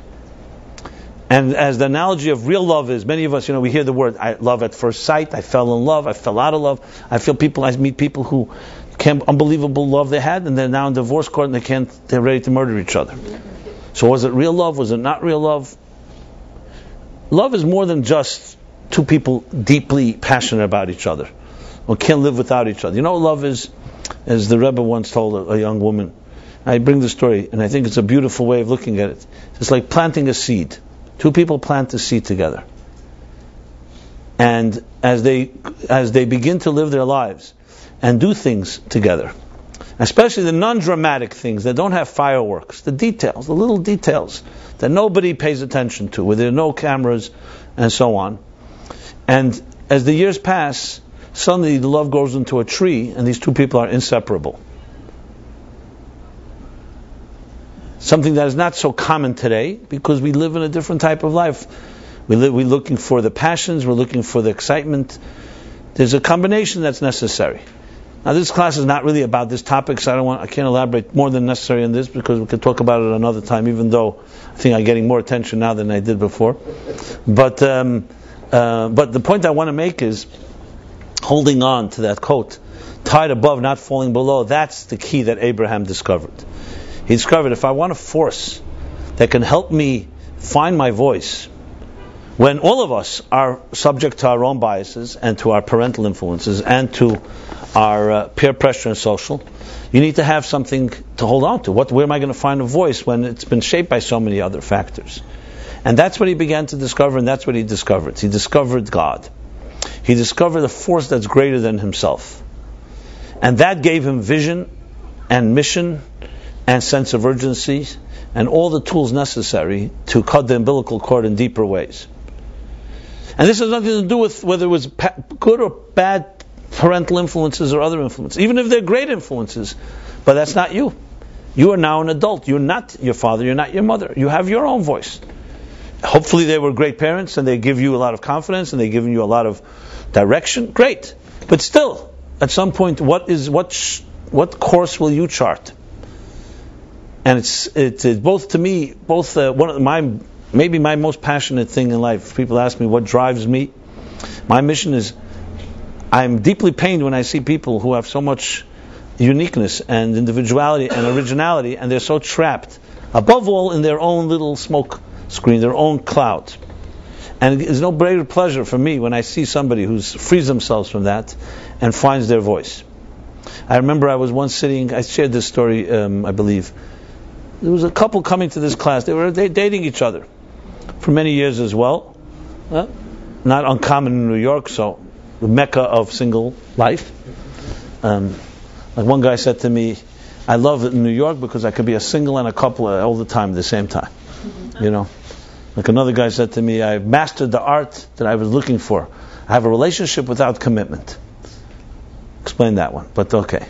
And as the analogy of real love is, many of us, we hear the word love at first sight. I fell in love. I fell out of love. I meet people who unbelievable love they had, and they're now in divorce court and they're ready to murder each other. So was it real love? Was it not real love? Love is more than just two people deeply passionate about each other, or can't live without each other. You know what love is? As the Rabbi once told a young woman, I bring the story, and I think it's a beautiful way of looking at it. It's like planting a seed. Two people plant a seed together. And as they begin to live their lives and do things together, especially the non-dramatic things that don't have fireworks, the details, the little details that nobody pays attention to, where there are no cameras and so on. And as the years pass, suddenly the love grows into a tree, and these two people are inseparable. Something that is not so common today, because we live in a different type of life. We're looking for the passions, we're looking for the excitement. There's a combination that's necessary. Now, this class is not really about this topic, so I can't elaborate more than necessary on this, because we could talk about it another time, even though I think I'm getting more attention now than I did before. But the point I want to make is, holding on to that quote, tied above, not falling below, that's the key that Abraham discovered. He discovered, if I want a force that can help me find my voice, when all of us are subject to our own biases and to our parental influences and to our peer pressure and social, you need to have something to hold on to. Where am I going to find a voice when it's been shaped by so many other factors? And that's what he began to discover, and that's what he discovered. He discovered God. He discovered a force that's greater than himself. And that gave him vision and mission and sense of urgency and all the tools necessary to cut the umbilical cord in deeper ways. And this has nothing to do with whether it was good or bad parental influences or other influences, even if they're great influences. But that's not you. You are now an adult. You're not your father. You're not your mother. You have your own voice. Hopefully they were great parents and they give you a lot of confidence and they've given you a lot of direction. Great. But still, at some point, what course will you chart? And it's both, to me, one of my most passionate thing in life. People ask me what drives me. My mission is, I'm deeply pained when I see people who have so much uniqueness and individuality and originality, and they're so trapped, above all, in their own little smoke screen, their own cloud. And there's no greater pleasure for me when I see somebody who frees themselves from that and finds their voice. I remember I was once sitting, I shared this story, I believe. There was a couple coming to this class. They were dating each other for many years as well. Not uncommon in New York, so the mecca of single life. Like one guy said to me, I love it in New York because I could be a single and a couple all the time at the same time. Like another guy said to me, I've mastered the art that I was looking for. I have a relationship without commitment. Explain that one, but okay.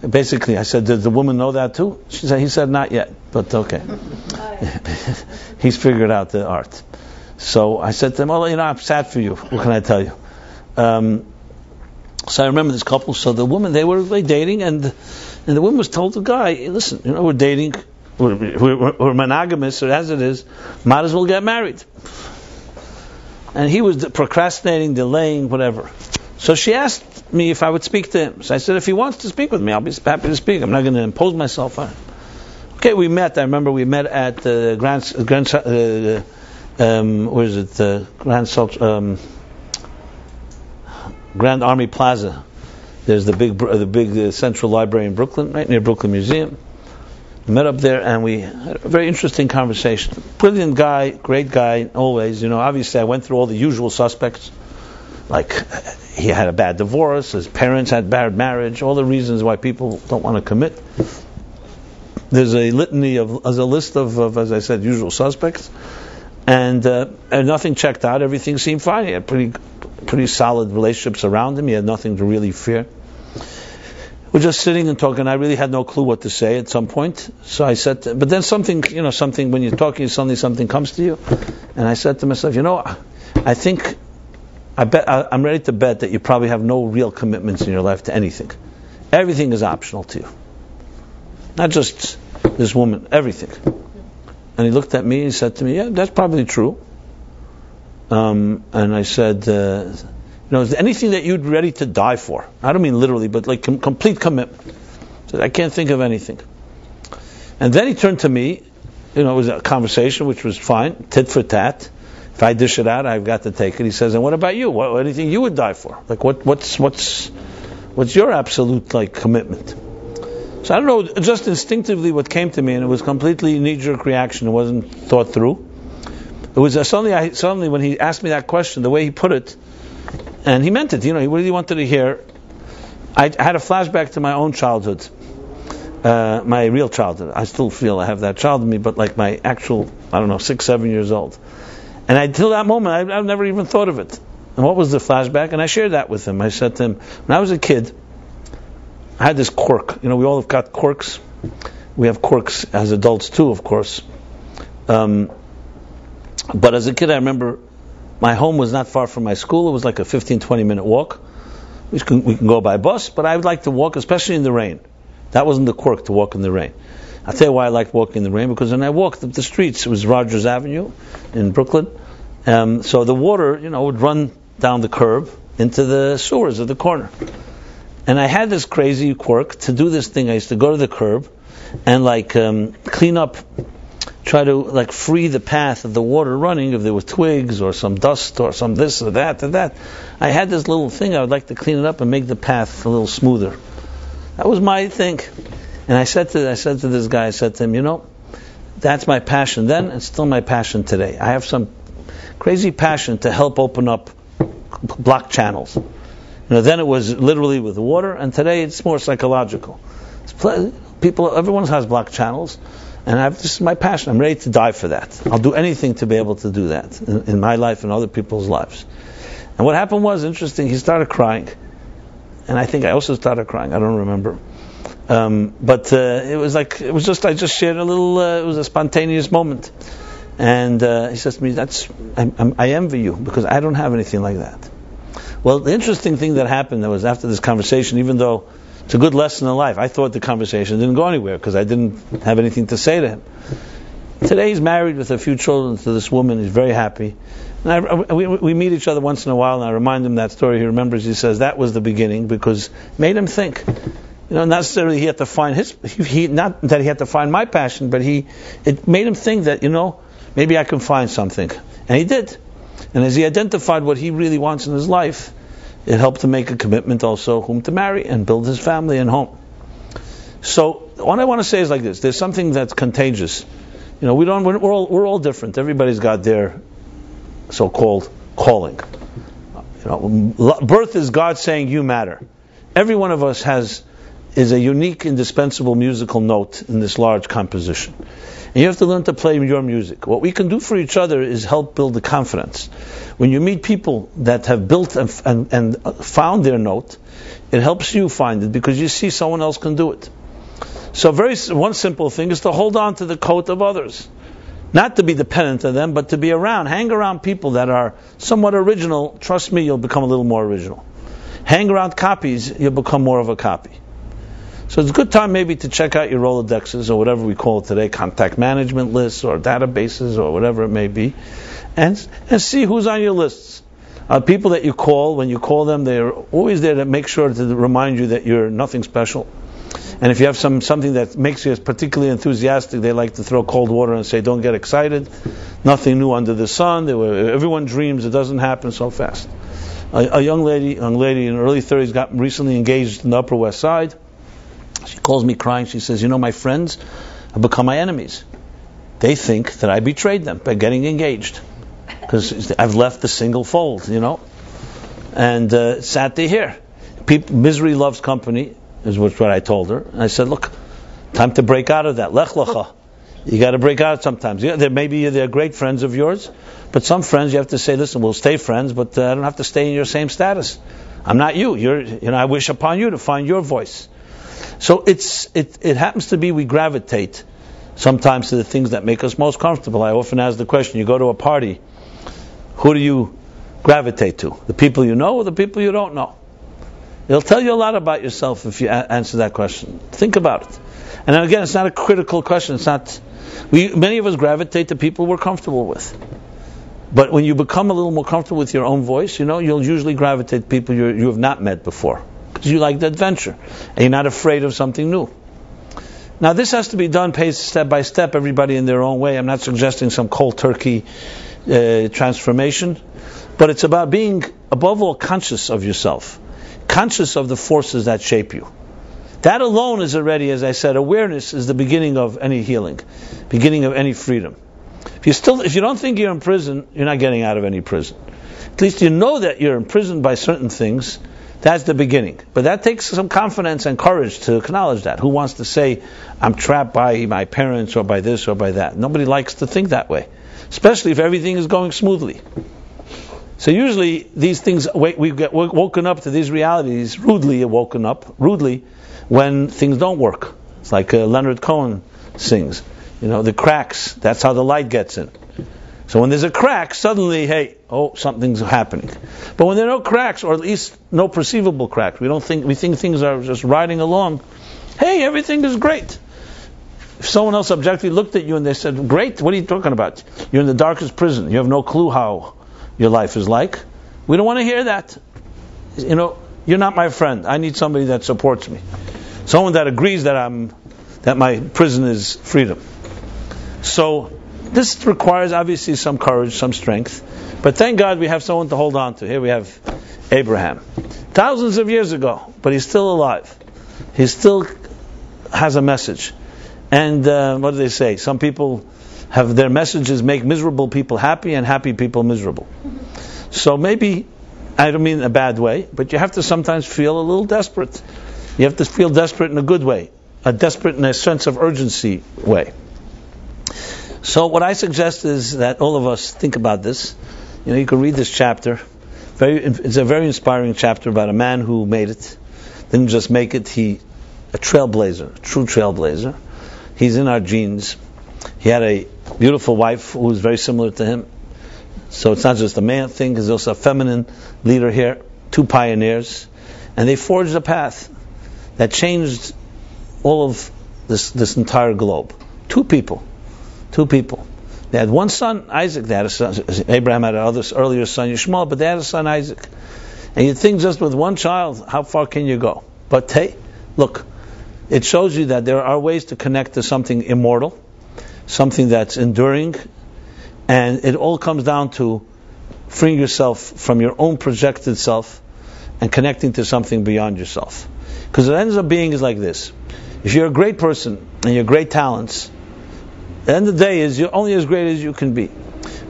Basically, I said, did the woman know that too? He said, not yet, but okay. He's figured out the art. So I said to him, I'm sad for you. What can I tell you? So I remember this couple. So the woman, they were dating, and the woman was told the guy, listen, we're dating, we're monogamous, or as it is, might as well get married. And he was procrastinating, delaying, whatever. So she asked me if I would speak to him. So I said, if he wants to speak with me, I'll be happy to speak. I'm not going to impose myself on him. Okay, we met. I remember we met at Grand Army Plaza. There's the big central library in Brooklyn, right near Brooklyn Museum. We met up there and we had a very interesting conversation. Brilliant guy, great guy, always. Obviously I went through all the usual suspects. Like, he had a bad divorce, his parents had bad marriage, all the reasons why people don't want to commit. There's a list of, as I said, usual suspects. And nothing checked out, everything seemed fine. He had pretty solid relationships around him, he had nothing to really fear. We're just sitting and talking. I really had no clue what to say at some point. So I said, but then something, when you're talking, suddenly something comes to you. And I said to myself, I'm ready to bet that you probably have no real commitments in your life to anything. Everything is optional to you. Not just this woman, everything. And he looked at me and said to me, yeah, that's probably true. And I said, is there anything that you'd be ready to die for? I don't mean literally, but like complete commitment. I said, I can't think of anything. And then he turned to me, it was a conversation which was fine, tit for tat. If I dish it out, I've got to take it. He says, and what about you? Anything you would die for? Like what's your absolute commitment? So I don't know, just instinctively what came to me, and it was completely knee-jerk reaction. It wasn't thought through. It was suddenly when he asked me that question, the way he put it, and he meant it. He really wanted to hear. I had a flashback to my own childhood, my real childhood. I still feel I have that child in me, but like my actual, 6, 7 years old. And until that moment, I've never even thought of it. And what was the flashback? And I shared that with him. I said to him, when I was a kid, I had this quirk. We all have got quirks. We have quirks as adults too, of course. But as a kid, I remember my home was not far from my school. It was like a 15-20 minute walk. We can go by bus, but I would like to walk, especially in the rain. That wasn't the quirk, to walk in the rain. I'll tell you why I liked walking in the rain, because when I walked up the streets, it was Rogers Avenue in Brooklyn. So the water, would run down the curb into the sewers of the corner. And I had this crazy quirk to do this thing. I used to go to the curb and clean up, try to free the path of the water running if there were twigs or some dust or some this or that and that. I had this little thing. I would like to clean it up and make the path a little smoother. That was my thing. And I said to this guy, I said to him, that's my passion then, and still my passion today. I have some crazy passion to help open up blocked channels. Then it was literally with water, and today it's more psychological. Everyone has blocked channels, and this is my passion. I'm ready to die for that. I'll do anything to be able to do that in my life and other people's lives. And what happened was interesting. He started crying, and I think I also started crying. I don't remember. But I just shared a little. It was a spontaneous moment, and he says to me, I envy you because I don't have anything like that. Well, the interesting thing that happened was after this conversation, even though it's a good lesson in life, I thought the conversation didn't go anywhere because I didn't have anything to say to him. Today he's married with a few children to this woman. He's very happy. And we meet each other once in a while, and I remind him that story. He remembers. He says that was the beginning because it made him think. Not necessarily he had to find not that he had to find my passion, but it made him think that maybe I can find something, and he did. And as he identified what he really wants in his life, it helped him make a commitment also whom to marry and build his family and home. So what I want to say is like this: there's something that's contagious. We're all different. Everybody's got their so-called calling. Birth is God saying you matter. Every one of us is a unique, indispensable musical note in this large composition. And you have to learn to play your music. What we can do for each other is help build the confidence. When you meet people that have built and found their note, it helps you find it because you see someone else can do it. So one simple thing is to hold on to the coat of others. Not to be dependent on them, but to be around. Hang around people that are somewhat original. Trust me, you'll become a little more original. Hang around copies, you'll become more of a copy. So it's a good time maybe to check out your Rolodexes or whatever we call it today, contact management lists or databases or whatever it may be, and see who's on your lists. People that you call, when you call them, they're always there to make sure to remind you that you're nothing special. And if you have something that makes you particularly enthusiastic, they like to throw cold water and say, don't get excited. Nothing new under the sun. Everyone dreams. It doesn't happen so fast. A young lady in her early 30s got recently engaged in the Upper West Side. She calls me crying. She says, my friends have become my enemies. They think that I betrayed them by getting engaged. Because I've left the single fold, And sad to hear. Misery loves company, is what I told her. And I said, look, time to break out of that. Lech lecha. You got to break out sometimes. Maybe they're great friends of yours, but some friends you have to say, listen, we'll stay friends, but I don't have to stay in your same status. I'm not you. I wish upon you to find your voice. So it happens to be we gravitate sometimes to the things that make us most comfortable. I often ask the question, you go to a party, who do you gravitate to? The people you know or the people you don't know? It'll tell you a lot about yourself if you answer that question. Think about it. And again, it's not a critical question. It's not. Many of us gravitate to people we're comfortable with. But when you become a little more comfortable with your own voice, you'll usually gravitate to people you have not met before. Because you like the adventure. And you're not afraid of something new. Now this has to be done step by step, everybody in their own way. I'm not suggesting some cold turkey transformation. But it's about being, above all, conscious of yourself. Conscious of the forces that shape you. That alone is already, as I said, awareness is the beginning of any healing, beginning of any freedom. If you don't think you're in prison, you're not getting out of any prison. At least you know that you're imprisoned by certain things. That's the beginning. But that takes some confidence and courage to acknowledge that. Who wants to say, I'm trapped by my parents or by this or by that? Nobody likes to think that way, especially if everything is going smoothly. So usually these things, we get woken up to these realities, rudely when things don't work. It's like Leonard Cohen sings, the cracks, that's how the light gets in. So when there's a crack, suddenly, something's happening. But when there are no cracks, or at least no perceivable cracks, we think things are just riding along, everything is great. If someone else objectively looked at you and they said, great, what are you talking about? You're in the darkest prison, you have no clue how your life is like. We don't want to hear that. You're not my friend. I need somebody that supports me. Someone that agrees that my prison is freedom. So this requires obviously some courage, some strength. But thank God we have someone to hold on to. Here we have Abraham. Thousands of years ago, but he's still alive. He still has a message. And what do they say? Some people have their messages make miserable people happy and happy people miserable. So maybe, I don't mean in a bad way, but you have to sometimes feel a little desperate. You have to feel desperate in a good way, a desperate in a sense of urgency way. So what I suggest is that all of us think about this. You can read this chapter. It's a very inspiring chapter about a man who made it. Didn't just make it, a trailblazer, a true trailblazer. He's in our genes. He had a beautiful wife who was very similar to him. So it's not just a man thing, there's also a feminine leader here, two pioneers. And they forged a path that changed all of this entire globe. Two people. They had one son, Isaac. They had a son, Abraham had another earlier son, Yishmael, but they had a son, Isaac. And you think just with one child, how far can you go? But look, it shows you that there are ways to connect to something immortal, something that's enduring, and it all comes down to freeing yourself from your own projected self and connecting to something beyond yourself. Because it ends up being is like this. If you're a great person and you're great talents, the end of the day is you're only as great as you can be.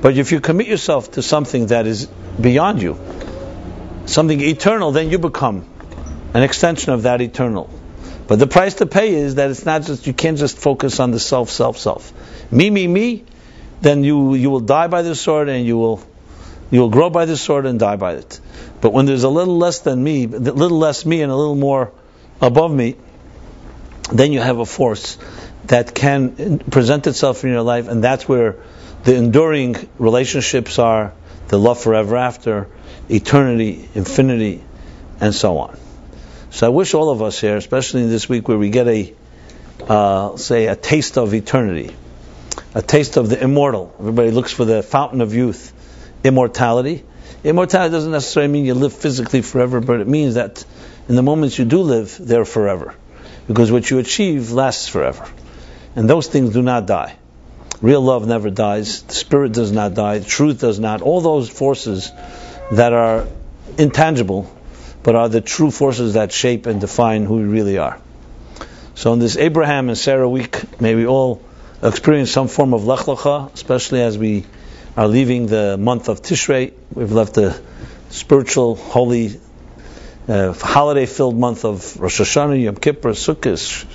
But if you commit yourself to something that is beyond you, something eternal, then you become an extension of that eternal. But the price to pay is that it's not just, you can't just focus on the self. Me, then you will die by the sword, and you will grow by the sword and die by it. But when there's a little less than me, a little less me and a little more above me, then you have a force that can present itself in your life, and that's where the enduring relationships are, the love forever after, eternity, infinity, and so on. So I wish all of us here, especially in this week where we get a taste of eternity, a taste of the immortal. Everybody looks for the fountain of youth, immortality. Immortality doesn't necessarily mean you live physically forever, but it means that in the moments you do live, they're forever. because what you achieve lasts forever. And those things do not die. Real love never dies. The spirit does not die. Truth does not. All those forces that are intangible, but are the true forces that shape and define who we really are. So in this Abraham and Sarah week, may we all experience some form of Lech Lecha, especially as we are leaving the month of Tishrei. We've left the spiritual, holy, holiday-filled month of Rosh Hashanah, Yom Kippur, Sukkot,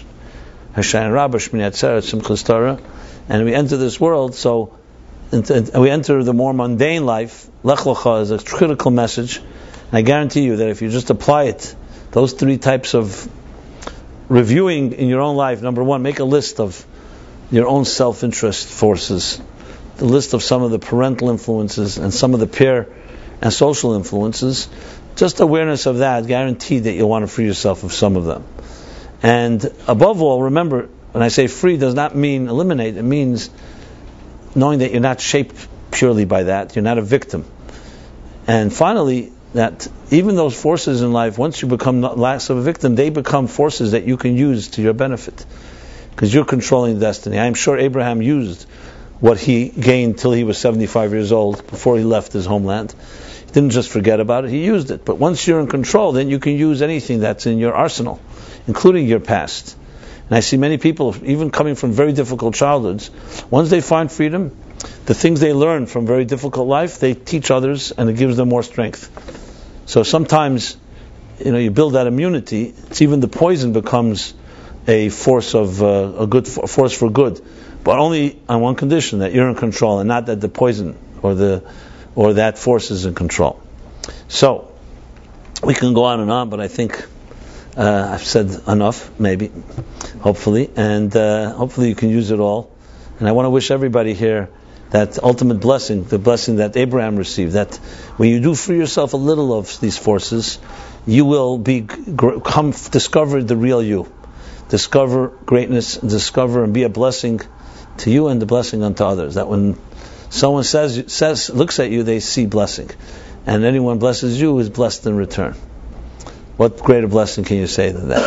Hashanah Rabbah, Shmini Atzeret, Simchas Torah, and we enter this world. So we enter the more mundane life. Lech Lecha is a critical message. And I guarantee you that if you just apply it, those three types of reviewing in your own life, number one, make a list of your own self-interest forces, the list of some of the parental influences and some of the peer and social influences. Just awareness of that, guaranteed that you'll want to free yourself of some of them. And above all, remember, when I say free, does not mean eliminate. It means knowing that you're not shaped purely by that. You're not a victim. And finally, that even those forces in life, once you become less of a victim, they become forces that you can use to your benefit, because you're controlling destiny. I'm sure Abraham used what he gained till he was 75 years old, before he left his homeland. He didn't just forget about it, he used it. But once you're in control, then you can use anything that's in your arsenal, including your past. And I see many people, even coming from very difficult childhoods, once they find freedom, the things they learn from very difficult life, they teach others, and it gives them more strength. So sometimes, you build that immunity. It's even the poison becomes a force of a force for good, but only on one condition: that you're in control, and not that the poison or that force is in control. So we can go on and on, but I think I've said enough, maybe, hopefully, and hopefully you can use it all. And I want to wish everybody here that ultimate blessing, the blessing that Abraham received, that when you do free yourself a little of these forces, you will discover the real you. Discover greatness, discover and be a blessing to you and the blessing unto others. That when someone looks at you, they see blessing. And anyone blesses you is blessed in return. What greater blessing can you say than that?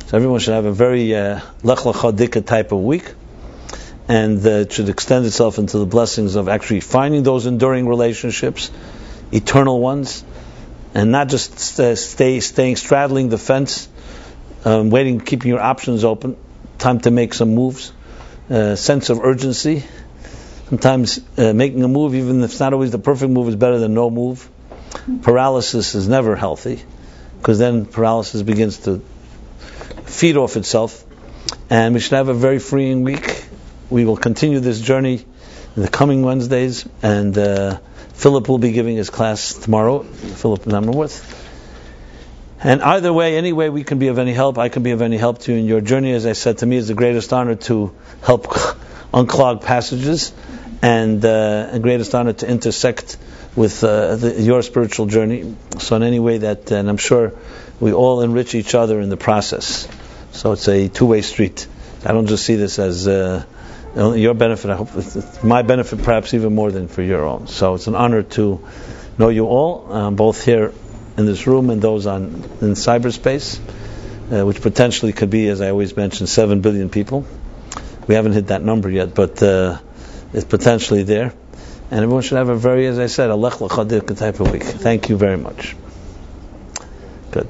So everyone should have a very Lech Lecha Dika type of week. And it should extend itself into the blessings of actually finding those enduring relationships, eternal ones, and not just straddling the fence, waiting, keeping your options open. Time to make some moves. Sense of urgency. Sometimes making a move, even if it's not always the perfect move, is better than no move. Paralysis is never healthy, because then paralysis begins to feed off itself. And we should have a very freeing week. We will continue this journey in the coming Wednesdays, and Philip will be giving his class tomorrow. Philip Nammerworth. And either way, any way we can be of any help, I can be of any help to you in your journey. As I said, to me it's the greatest honor to help unclog passages, and a greatest honor to intersect with your spiritual journey. So in any way that, and I'm sure we all enrich each other in the process. So it's a two-way street. I don't just see this as your benefit. I hope it's my benefit, perhaps even more than for your own. So it's an honor to know you all, both here in this room and those in cyberspace, which potentially could be, as I always mention, 7 billion people. We haven't hit that number yet, but it's potentially there. And everyone should have a very, as I said, a Lech Lecha Dika type of week. Thank you very much. Good.